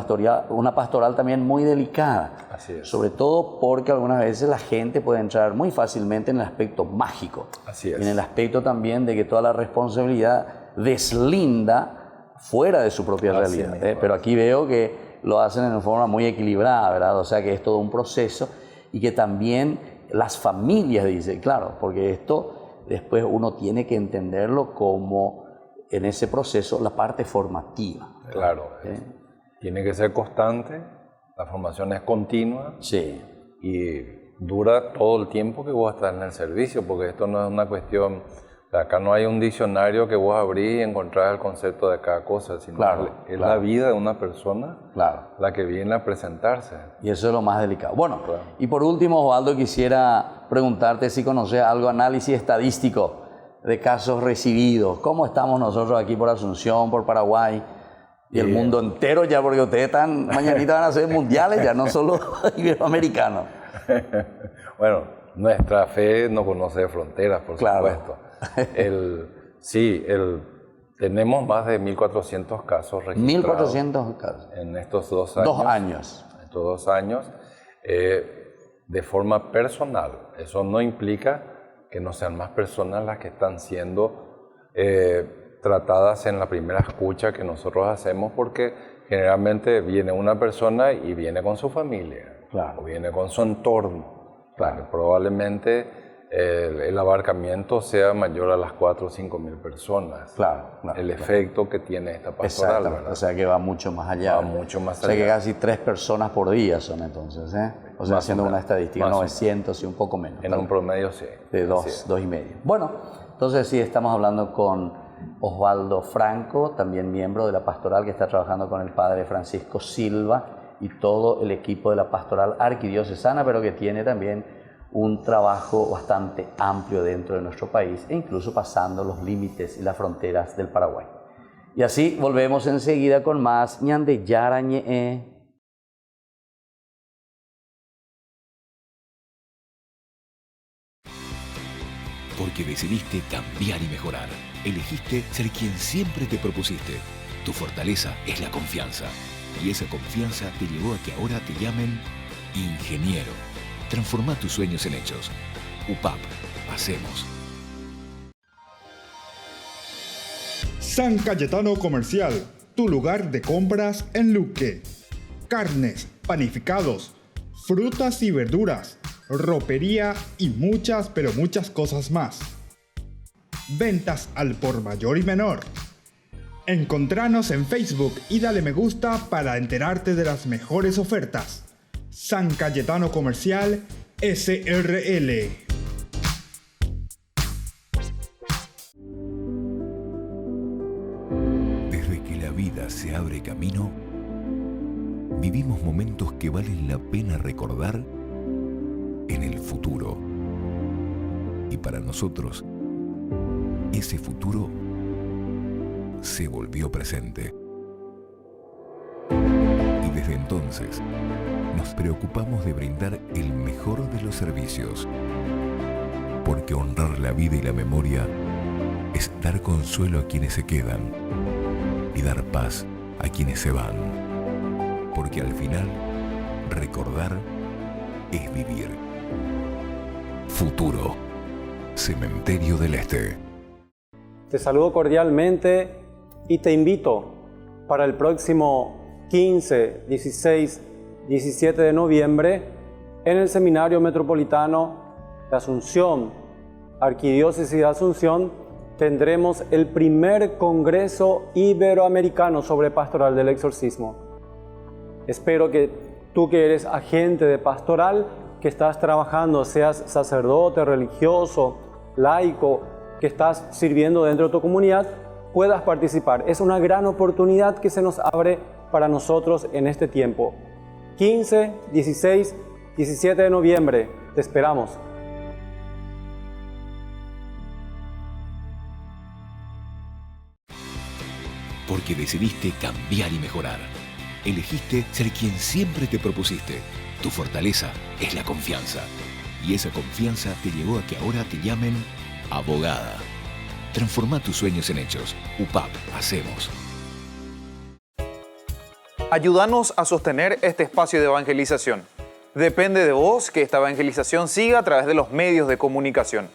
Speaker 2: pastoral también muy delicada.
Speaker 6: Así es.
Speaker 2: Sobre todo porque algunas veces la gente puede entrar muy fácilmente en el aspecto mágico.
Speaker 6: Así es.
Speaker 2: Y en el aspecto también de que toda la responsabilidad deslinda fuera de su propia
Speaker 6: Así
Speaker 2: realidad.
Speaker 6: mismo.
Speaker 2: Pero aquí veo que lo hacen en una forma muy equilibrada, ¿verdad? O sea que es todo un proceso y que también las familias dicen, claro, porque esto después uno tiene que entenderlo como en ese proceso la parte formativa.
Speaker 6: Claro, tiene que ser constante, la formación es continua
Speaker 2: Sí,
Speaker 6: y dura todo el tiempo que vos estás en el servicio, porque esto no es una cuestión, acá no hay un diccionario que vos abrís y encontrás el concepto de cada cosa, sino
Speaker 2: Claro,
Speaker 6: es
Speaker 2: claro.
Speaker 6: la vida de una persona
Speaker 2: claro.
Speaker 6: la que viene a presentarse.
Speaker 2: Y eso es lo más delicado. Bueno,
Speaker 6: Claro.
Speaker 2: y por último, Osvaldo, quisiera preguntarte si conoces algo, análisis estadístico de casos recibidos. ¿Cómo estamos nosotros aquí por Asunción, por Paraguay y el mundo entero ya? Porque ustedes están, mañanita van a ser mundiales ya, no solo iberoamericanos.
Speaker 6: Bueno, nuestra fe no conoce de fronteras, por
Speaker 2: Claro.
Speaker 6: supuesto. Tenemos más de 1.400 casos registrados
Speaker 2: 1.400 casos.
Speaker 6: en estos 2 años.
Speaker 2: 2 años.
Speaker 6: Estos 2 años, de forma personal. Eso no implica que no sean más personas las que están siendo tratadas en la primera escucha que nosotros hacemos, porque generalmente viene una persona y viene con su familia,
Speaker 2: Claro.
Speaker 6: o viene con su entorno. Claro. Probablemente el abarcamiento sea mayor a las 4 o 5 mil personas.
Speaker 2: Claro, claro.
Speaker 6: El efecto que tiene esta pastoral,
Speaker 2: Exactamente.
Speaker 6: ¿verdad?
Speaker 2: O sea que va mucho más allá.
Speaker 6: Va mucho más
Speaker 2: O sea que
Speaker 6: allá.
Speaker 2: casi 3 personas por día son entonces, ¿eh? O sea,
Speaker 6: Más o
Speaker 2: haciendo una
Speaker 6: menos.
Speaker 2: estadística,
Speaker 6: Más o
Speaker 2: 900 y un poco menos.
Speaker 6: En
Speaker 2: tal
Speaker 6: un
Speaker 2: vez.
Speaker 6: promedio, sí.
Speaker 2: De
Speaker 6: Así
Speaker 2: 2 y medio. Bueno, entonces sí, estamos hablando con Osvaldo Franco, también miembro de la pastoral que está trabajando con el padre Francisco Silva y todo el equipo de la pastoral arquidiocesana, pero que tiene también un trabajo bastante amplio dentro de nuestro país e incluso pasando los límites y las fronteras del Paraguay. Y así volvemos enseguida con más Ñande Yara Ñe.
Speaker 3: Porque decidiste cambiar y mejorar. Elegiste ser quien siempre te propusiste. Tu fortaleza es la confianza. Y esa confianza te llevó a que ahora te llamen ingeniero. Transforma tus sueños en hechos. UPAP. Hacemos.
Speaker 1: San Cayetano Comercial, tu lugar de compras en Luque. Carnes, panificados, frutas y verduras, ropería y muchas, pero muchas cosas más. Ventas al por mayor y menor. Encontranos en Facebook y dale me gusta para enterarte de las mejores ofertas. San Cayetano Comercial SRL.
Speaker 3: Desde que la vida se abre camino, vivimos momentos que valen la pena recordar en el futuro. Y para nosotros, ese futuro se volvió presente. Y desde entonces, nos preocupamos de brindar el mejor de los servicios. Porque honrar la vida y la memoria es dar consuelo a quienes se quedan y dar paz a quienes se van. Porque al final, recordar es vivir. Futuro. Cementerio del Este.
Speaker 5: Te saludo cordialmente y te invito para el próximo 15, 16, 17 de noviembre en el Seminario Metropolitano de Asunción, Arquidiócesis de Asunción, tendremos el primer Congreso Iberoamericano sobre Pastoral del Exorcismo. Espero que tú que eres agente de pastoral, que estás trabajando, seas sacerdote, religioso, laico, que estás sirviendo dentro de tu comunidad, puedas participar. Es una gran oportunidad que se nos abre para nosotros en este tiempo. 15, 16, 17 de noviembre, te esperamos.
Speaker 3: Porque decidiste cambiar y mejorar. Elegiste ser quien siempre te propusiste. Tu fortaleza es la confianza. Y esa confianza te llevó a que ahora te llamen abogada. Transforma tus sueños en hechos. UPAP. Hacemos.
Speaker 4: Ayúdanos a sostener este espacio de evangelización. Depende de vos que esta evangelización siga a través de los medios de comunicación.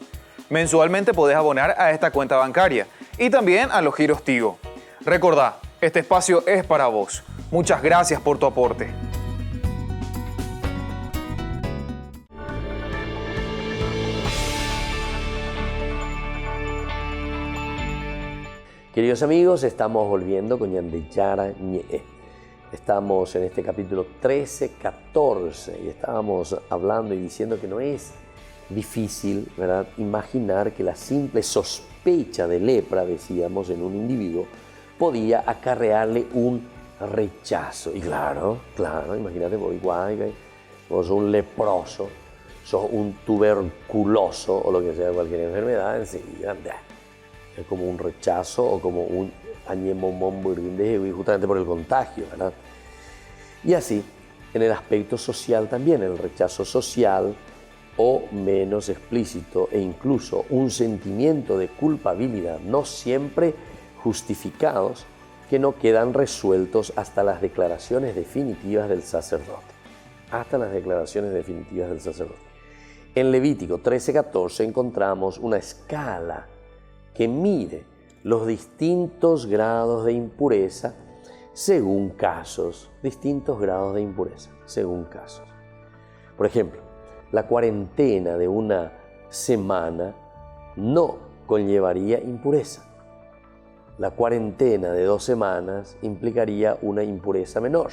Speaker 4: Mensualmente podés abonar a esta cuenta bancaria y también a los giros Tigo. Recordá, Este espacio es para vos. Muchas gracias por tu aporte.
Speaker 2: Queridos amigos, estamos volviendo con Ñande Yara Ñe. Estamos en este capítulo 13-14 y estábamos hablando y diciendo que no es difícil, ¿verdad?, imaginar que la simple sospecha de lepra, decíamos, en un individuo podía acarrearle un rechazo. Y claro, imagínate, vos sos un leproso, sos un tuberculoso o lo que sea, cualquier enfermedad, enseguida es como un rechazo o como un justamente por el contagio, ¿verdad? Y así, en el aspecto social también, el rechazo social o menos explícito e incluso un sentimiento de culpabilidad no siempre justificados que no quedan resueltos hasta las declaraciones definitivas del sacerdote. Hasta las declaraciones definitivas del sacerdote. En Levítico 13-14 encontramos una escala que mide los distintos grados de impureza según casos, distintos grados de impureza según casos. Por ejemplo, la cuarentena de una semana no conllevaría impureza. La cuarentena de 2 semanas implicaría una impureza menor,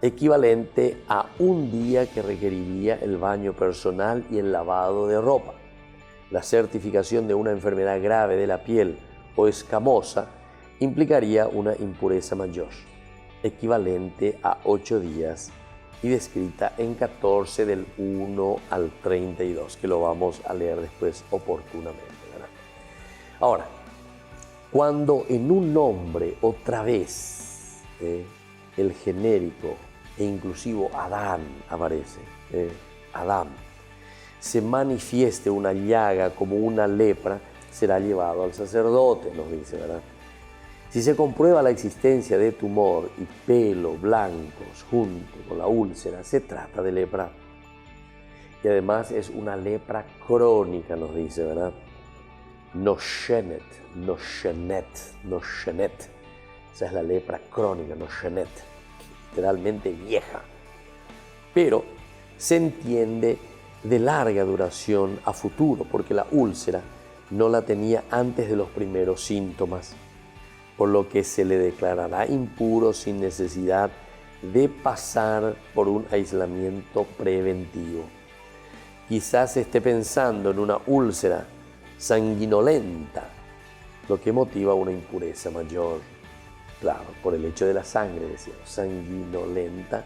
Speaker 2: equivalente a un día que requeriría el baño personal y el lavado de ropa. La certificación de una enfermedad grave de la piel o escamosa implicaría una impureza mayor, equivalente a 8 días y descrita en 14 del 1 al 32, que lo vamos a leer después oportunamente, ¿verdad? Ahora, cuando en un nombre otra vez el genérico e inclusivo Adán aparece, Adán, se manifieste una llaga como una lepra, será llevado al sacerdote, nos dice, ¿verdad? Si se comprueba la existencia de tumor y pelo blancos junto con la úlcera, se trata de lepra. Y además es una lepra crónica, nos dice, ¿verdad? Noshenet. Esa es la lepra crónica, noshenet, literalmente vieja. Pero se entiende de larga duración a futuro, porque la úlcera no la tenía antes de los primeros síntomas, por lo que se le declarará impuro sin necesidad de pasar por un aislamiento preventivo. Quizás esté pensando en una úlcera sanguinolenta, lo que motiva una impureza mayor. Claro, por el hecho de la sangre, decíamos, sanguinolenta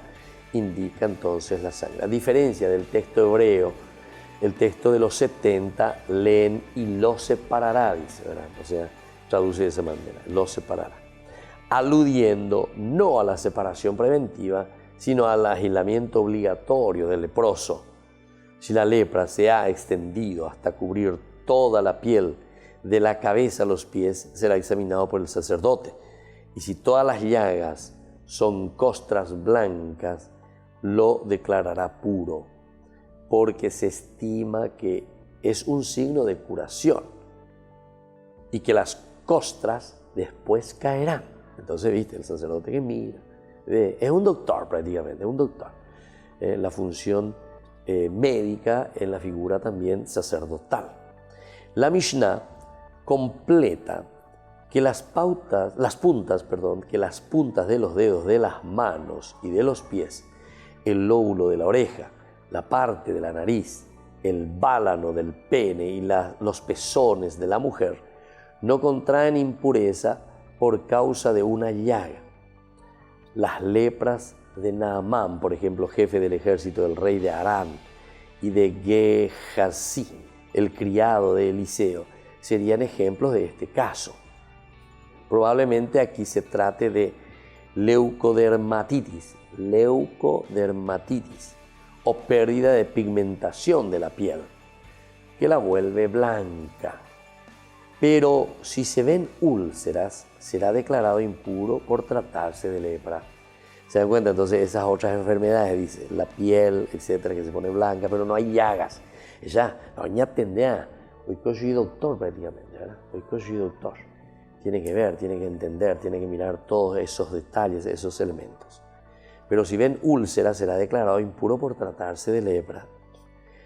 Speaker 2: indica entonces la sangre. A diferencia del texto hebreo, el texto de los 70 leen y lo separará, dice, ¿verdad? O sea, traduce de esa manera, lo separará, aludiendo no a la separación preventiva, sino al aislamiento obligatorio del leproso. Si la lepra se ha extendido hasta cubrir toda la piel de la cabeza a los pies, será examinado por el sacerdote. Y si todas las llagas son costras blancas, lo declarará puro, porque se estima que es un signo de curación y que las costras después caerán. Entonces, viste, el sacerdote que mira, es un doctor prácticamente, es un doctor. La función médica en la figura también sacerdotal. La Mishnah completa que las puntas de los dedos de las manos y de los pies, el lóbulo de la oreja, la parte de la nariz, el válano del pene y los pezones de la mujer no contraen impureza por causa de una llaga. Las lepras de Naamán, por ejemplo, jefe del ejército del rey de Aram, y de Gehazi, el criado de Eliseo, serían ejemplos de este caso. Probablemente aquí se trate de leucodermatitis o pérdida de pigmentación de la piel, que la vuelve blanca. Pero si se ven úlceras, será declarado impuro por tratarse de lepra. ¿Se dan cuenta? Entonces esas otras enfermedades, dice, la piel, etcétera, que se pone blanca, pero no hay llagas. Ella, doña tendea, hoy soy doctor prácticamente, ¿verdad? Hoy soy doctor. tiene que ver, tiene que entender, tiene que mirar todos esos detalles, esos elementos. Pero si ven úlcera, será declarado impuro por tratarse de lepra.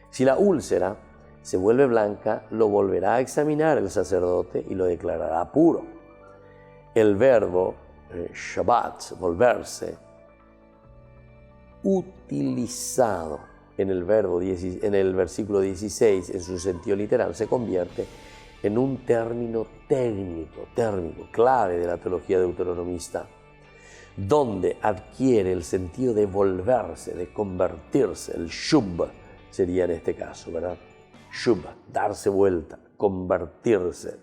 Speaker 2: Si la úlcera se vuelve blanca, lo volverá a examinar el sacerdote y lo declarará puro. El verbo Shabbat, volverse, utilizado en el versículo 16 en su sentido literal, se convierte en un término técnico, clave de la teología deuteronomista, donde adquiere el sentido de volverse, de convertirse. El shub sería en este caso, ¿verdad? Shub, darse vuelta, convertirse.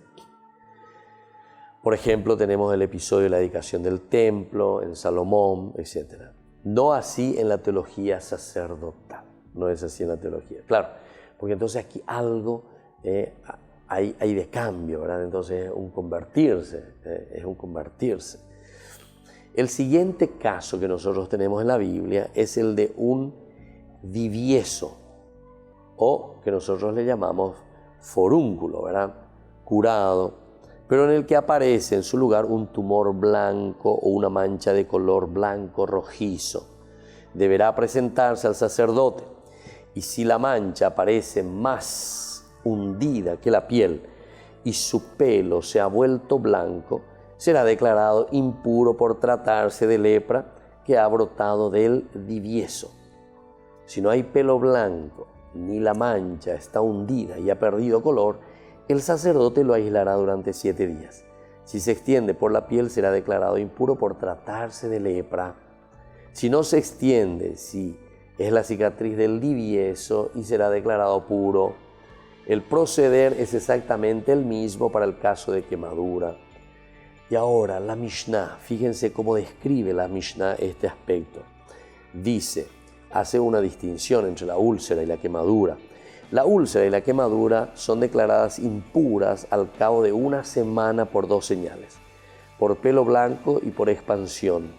Speaker 2: Por ejemplo, tenemos el episodio de la dedicación del templo, en Salomón, etc. No así en la teología sacerdotal, no es así en la teología. Claro, porque entonces aquí algo hay de cambio, ¿verdad? Entonces es un convertirse. El siguiente caso que nosotros tenemos en la Biblia es el de un divieso, o que nosotros le llamamos forúnculo, ¿verdad? Curado, pero en el que aparece en su lugar un tumor blanco o una mancha de color blanco rojizo. Deberá presentarse al sacerdote, y si la mancha aparece más hundida que la piel y su pelo se ha vuelto blanco, será declarado impuro por tratarse de lepra que ha brotado del divieso. Si no hay pelo blanco, ni la mancha está hundida y ha perdido color, el sacerdote lo aislará durante 7 días. Si se extiende por la piel, será declarado impuro por tratarse de lepra. Si no se extiende, si es la cicatriz del divieso, y será declarado puro. El proceder es exactamente el mismo para el caso de quemadura. Y ahora la Mishnah, fíjense cómo describe la Mishnah este aspecto. Dice, hace una distinción entre la úlcera y la quemadura. La úlcera y la quemadura son declaradas impuras al cabo de 1 semana por 2 señales, por pelo blanco y por expansión,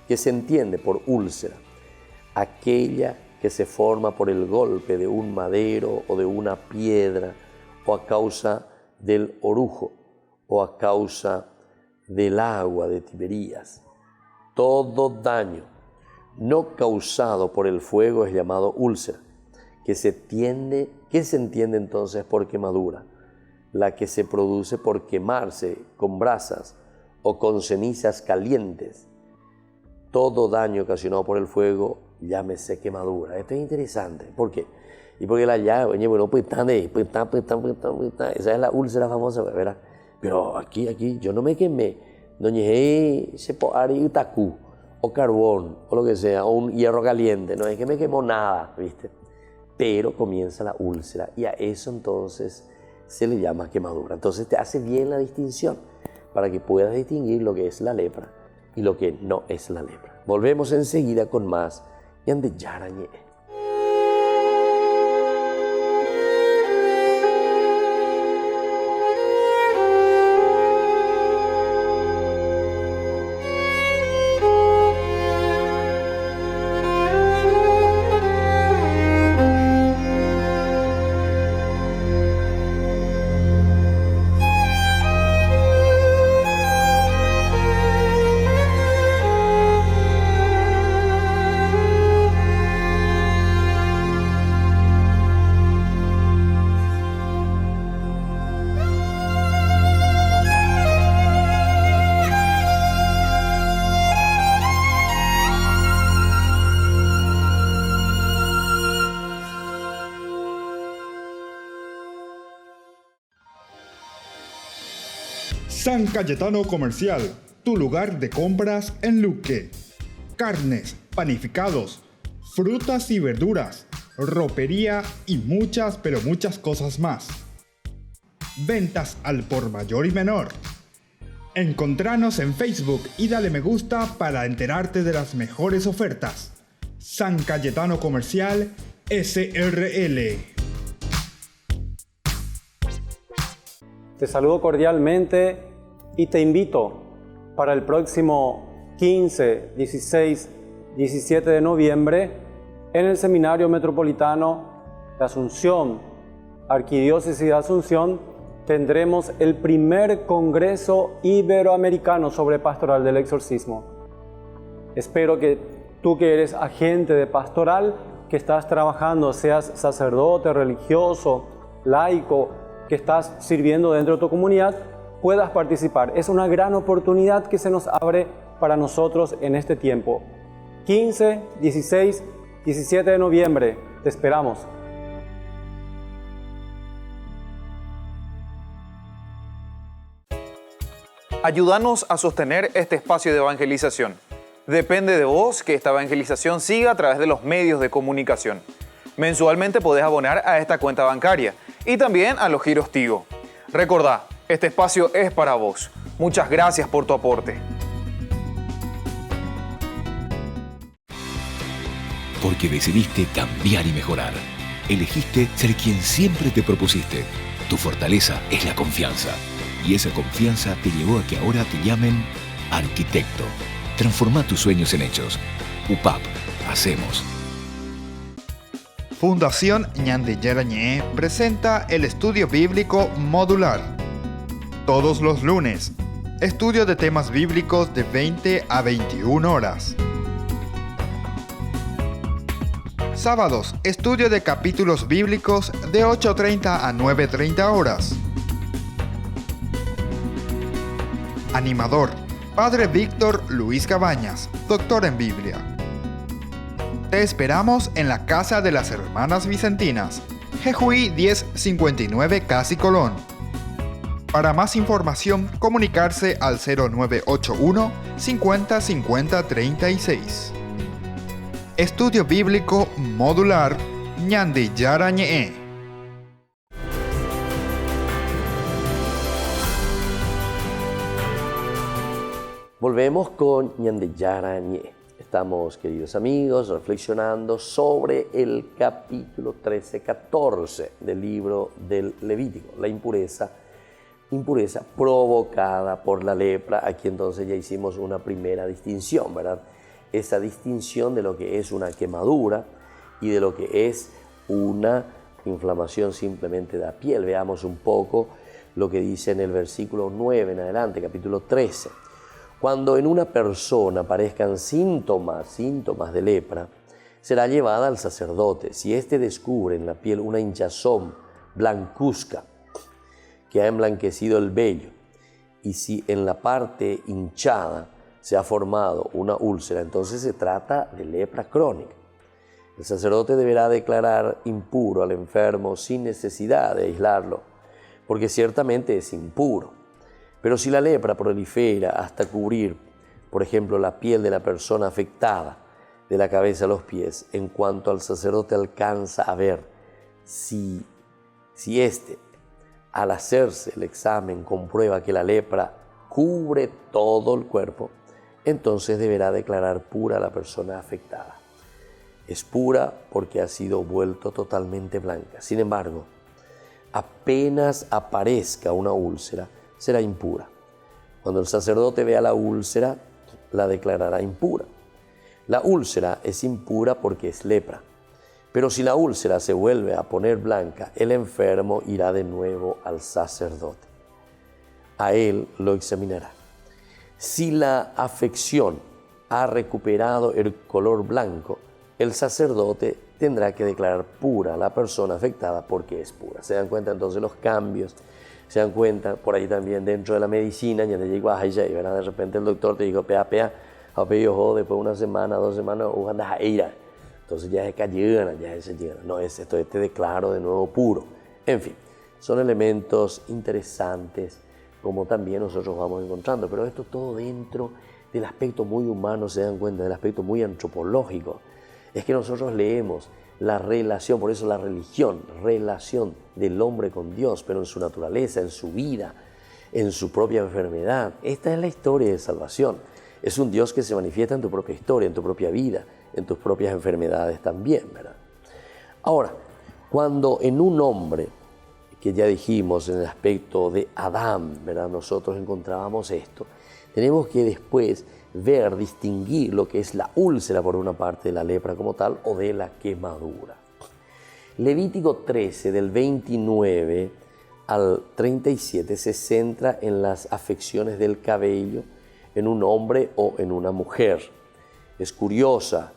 Speaker 2: que se entiende por úlcera, aquella que se forma por el golpe de un madero o de una piedra, o a causa del orujo, o a causa del agua de Tiberías. Todo daño no causado por el fuego es llamado úlcera, que se entiende entonces por quemadura, la que se produce por quemarse con brasas o con cenizas calientes. Todo daño ocasionado por el fuego, llámese quemadura. Esto es interesante. ¿Por qué? Y porque la llave, esa es la úlcera famosa, ¿verdad? Pero aquí yo no me quemé. No llegué o carbón, o lo que sea, o un hierro caliente. No es que me quemó nada, ¿viste? Pero comienza la úlcera, y a eso entonces se le llama quemadura. Entonces te hace bien la distinción para que puedas distinguir lo que es la lepra y lo que no es la lepra. Volvemos enseguida con más Ñande Yara Ñe.
Speaker 1: San Cayetano Comercial, tu lugar de compras en Luque. Carnes, panificados, frutas y verduras, ropería y muchas, pero muchas cosas más. Ventas al por mayor y menor. Encontranos en Facebook y dale me gusta para enterarte de las mejores ofertas. San Cayetano Comercial SRL.
Speaker 5: Te saludo cordialmente y te invito para el próximo 15, 16, 17 de noviembre en el Seminario Metropolitano de Asunción, Arquidiócesis de Asunción, tendremos el primer Congreso Iberoamericano sobre Pastoral del Exorcismo. Espero que tú que eres agente de pastoral, que estás trabajando, seas sacerdote, religioso, laico, que estás sirviendo dentro de tu comunidad, puedas participar. Es una gran oportunidad que se nos abre para nosotros en este tiempo. 15, 16, 17 de noviembre, te esperamos.
Speaker 4: Ayúdanos a sostener este espacio de evangelización. Depende de vos que esta evangelización siga a través de los medios de comunicación. Mensualmente podés abonar a esta cuenta bancaria y también a los giros Tigo. Recordá, este espacio es para vos. Muchas gracias por tu aporte.
Speaker 3: Porque decidiste cambiar y mejorar. Elegiste ser quien siempre te propusiste. Tu fortaleza es la confianza. Y esa confianza te llevó a que ahora te llamen arquitecto. Transforma tus sueños en hechos. UPAP, hacemos.
Speaker 1: Fundación Ñande Yarañé presenta el estudio bíblico modular. Todos los lunes, estudio de temas bíblicos de 20 a 21 horas. Sábados, estudio de capítulos bíblicos de 8:30 a 9:30 horas. Animador, Padre Víctor Luis Cabañas, doctor en Biblia. Te esperamos en la Casa de las Hermanas Vicentinas, Jejuí 1059 Casi Colón. Para más información, comunicarse al 0981 50 50 36. Estudio Bíblico Modular Ñande Yarañé.
Speaker 2: Volvemos con Ñande Yarañé. Estamos, queridos amigos, reflexionando sobre el capítulo 13-14 del libro del Levítico, la impureza provocada por la lepra. Aquí entonces ya hicimos una primera distinción, ¿verdad? Esa distinción de lo que es una quemadura y de lo que es una inflamación simplemente de la piel. Veamos un poco lo que dice en el versículo 9 en adelante, capítulo 13. Cuando en una persona aparezcan síntomas de lepra, será llevada al sacerdote. Si éste descubre en la piel una hinchazón blancuzca que ha emblanquecido el vello, y si en la parte hinchada se ha formado una úlcera, entonces se trata de lepra crónica. El sacerdote deberá declarar impuro al enfermo sin necesidad de aislarlo, porque ciertamente es impuro. Pero si la lepra prolifera hasta cubrir, por ejemplo, la piel de la persona afectada, de la cabeza a los pies, en cuanto al sacerdote alcanza a ver si éste, al hacerse el examen, comprueba que la lepra cubre todo el cuerpo, entonces deberá declarar pura a la persona afectada. Es pura porque ha sido vuelto totalmente blanca. Sin embargo, apenas aparezca una úlcera, será impura. Cuando el sacerdote vea la úlcera, la declarará impura. La úlcera es impura porque es lepra. Pero si la úlcera se vuelve a poner blanca, el enfermo irá de nuevo al sacerdote. A él lo examinará. Si la afección ha recuperado el color blanco, el sacerdote tendrá que declarar pura a la persona afectada porque es pura. ¿Se dan cuenta entonces los cambios? Se dan cuenta por ahí también dentro de la medicina, ya te llegó a ¿verdad? De repente el doctor te dijo, después de una semana, 2 semanas, andas a ira. Entonces ya es que llena. No es esto, te declaro de nuevo puro. En fin, son elementos interesantes como también nosotros vamos encontrando, pero esto todo dentro del aspecto muy humano, se dan cuenta, del aspecto muy antropológico. Es que nosotros leemos la relación, por eso la religión, relación del hombre con Dios, pero en su naturaleza, en su vida, en su propia enfermedad. Esta es la historia de salvación. Es un Dios que se manifiesta en tu propia historia, en tu propia vida, en tus propias enfermedades también, ¿verdad? Ahora, cuando en un hombre, que ya dijimos en el aspecto de Adán, ¿verdad? Nosotros encontrábamos esto, tenemos que después ver, distinguir lo que es la úlcera por una parte de la lepra como tal o de la quemadura. Levítico 13 del 29 al 37 se centra en las afecciones del cabello en un hombre o en una mujer. Es curiosa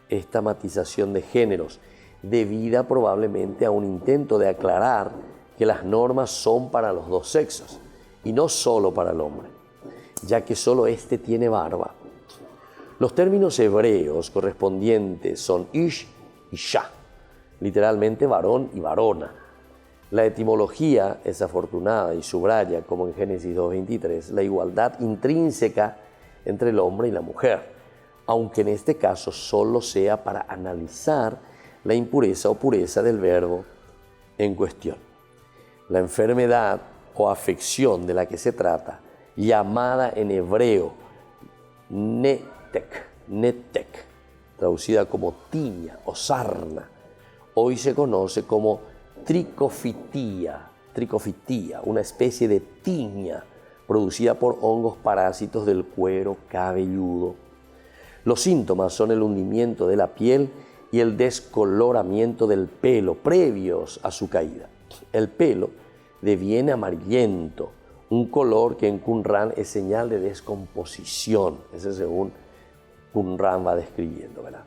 Speaker 2: esta matización de géneros, debida probablemente a un intento de aclarar que las normas son para los dos sexos y no solo para el hombre, ya que solo éste tiene barba. Los términos hebreos correspondientes son ish y shah, literalmente varón y varona. La etimología es afortunada y subraya, como en Génesis 2:23, la igualdad intrínseca entre el hombre y la mujer, aunque en este caso solo sea para analizar la impureza o pureza del verbo en cuestión. La enfermedad o afección de la que se trata, llamada en hebreo netek, traducida como tiña o sarna, hoy se conoce como tricofitía, una especie de tiña producida por hongos parásitos del cuero cabelludo. Los síntomas son el hundimiento de la piel y el descoloramiento del pelo previos a su caída. El pelo deviene amarillento, un color que en Qumran es señal de descomposición. Ese según Qumran va describiendo, ¿verdad?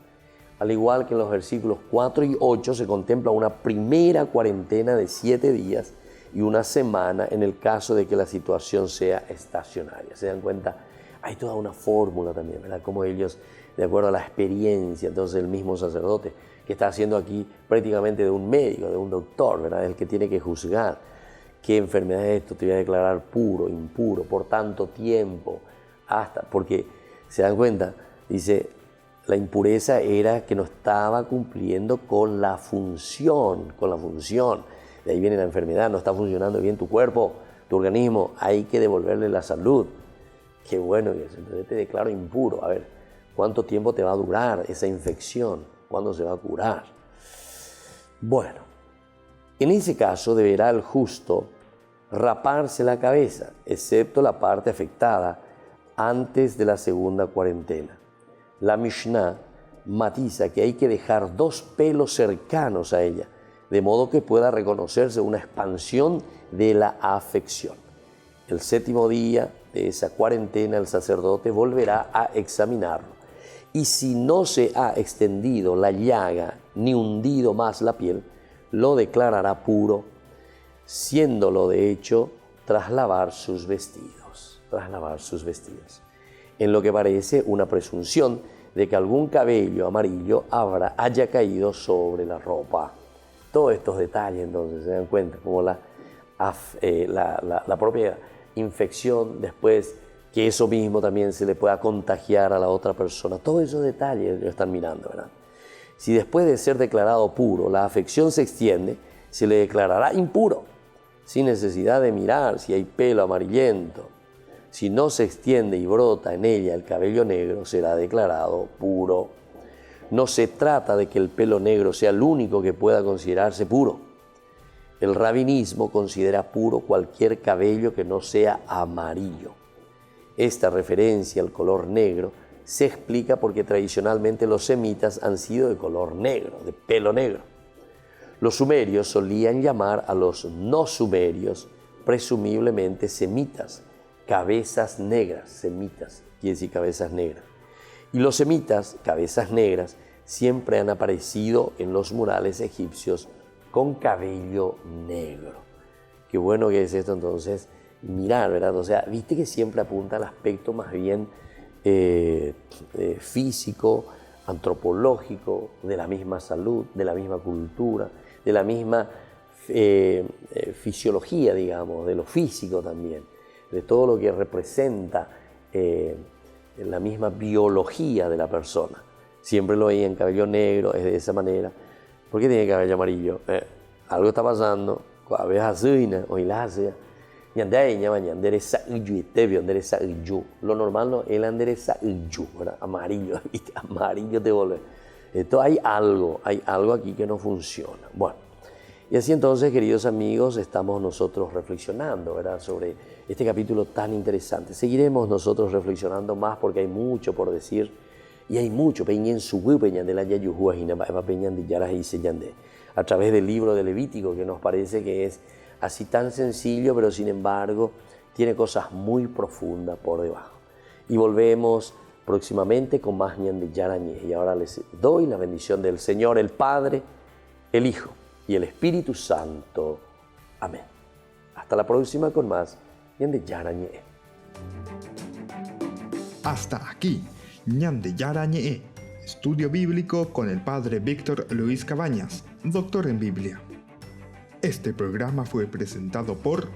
Speaker 2: Al igual que en los versículos 4 y 8 se contempla una primera cuarentena de 7 días y una semana en el caso de que la situación sea estacionaria. ¿Se dan cuenta? Hay toda una fórmula también, ¿verdad? Como ellos, de acuerdo a la experiencia, entonces el mismo sacerdote que está haciendo aquí prácticamente de un médico, de un doctor, ¿verdad? El que tiene que juzgar qué enfermedad es esto, te voy a declarar puro, impuro, por tanto tiempo, hasta, porque se dan cuenta, dice, la impureza era que no estaba cumpliendo con la función. De ahí viene la enfermedad, no está funcionando bien tu cuerpo, tu organismo, hay que devolverle la salud. Qué bueno que es, entonces te declaro impuro. A ver, ¿cuánto tiempo te va a durar esa infección? ¿Cuándo se va a curar? Bueno, en ese caso deberá el justo raparse la cabeza, excepto la parte afectada, antes de la segunda cuarentena. La Mishnah matiza que hay que dejar 2 pelos cercanos a ella, de modo que pueda reconocerse una expansión de la afección. El 7º día de esa cuarentena el sacerdote volverá a examinarlo. Y si no se ha extendido la llaga ni hundido más la piel, lo declarará puro, siéndolo de hecho tras lavar sus vestidos. En lo que parece una presunción de que algún cabello amarillo haya caído sobre la ropa. Todos estos detalles entonces se dan cuenta, como la propia infección después, que eso mismo también se le pueda contagiar a la otra persona. Todos esos detalles lo están mirando, ¿verdad? Si después de ser declarado puro la afección se extiende, se le declarará impuro, sin necesidad de mirar si hay pelo amarillento. Si no se extiende y brota en ella el cabello negro, será declarado puro. No se trata de que el pelo negro sea el único que pueda considerarse puro. El rabinismo considera puro cualquier cabello que no sea amarillo. Esta referencia al color negro se explica porque tradicionalmente los semitas han sido de color negro, de pelo negro. Los sumerios solían llamar a los no sumerios, presumiblemente semitas, cabezas negras, semitas, quiere decir cabezas negras. Y los semitas, cabezas negras, siempre han aparecido en los murales egipcios con cabello negro. Qué bueno que es esto entonces, mirar, ¿verdad? O sea, viste que siempre apunta al aspecto más bien físico, antropológico, de la misma salud, de la misma cultura, de la misma fisiología, digamos, de lo físico también, de todo lo que representa la misma biología de la persona. Siempre lo veía en cabello negro, es de esa manera. ¿Por qué tiene cabello amarillo? Algo está pasando, a veces así, hoy la hace. Lo normal no, el endereza ¿verdad? Amarillo, ¿viste? Amarillo te vuelve. Esto hay algo aquí que no funciona. Bueno, y así entonces, queridos amigos, estamos nosotros reflexionando, ¿verdad? Sobre este capítulo tan interesante. Seguiremos nosotros reflexionando más porque hay mucho por decir y hay mucho a través del libro de Levítico, que nos parece que es así tan sencillo, pero sin embargo tiene cosas muy profundas por debajo. Y volvemos próximamente con más Ñan de Yarañez. Y ahora les doy la bendición del Señor, el Padre, el Hijo y el Espíritu Santo. Amén. Hasta la próxima con más Ñan de Yarañez.
Speaker 1: Hasta aquí, Ñan de Yarañez, estudio bíblico con el Padre Víctor Luis Cabañas, doctor en Biblia. Este programa fue presentado por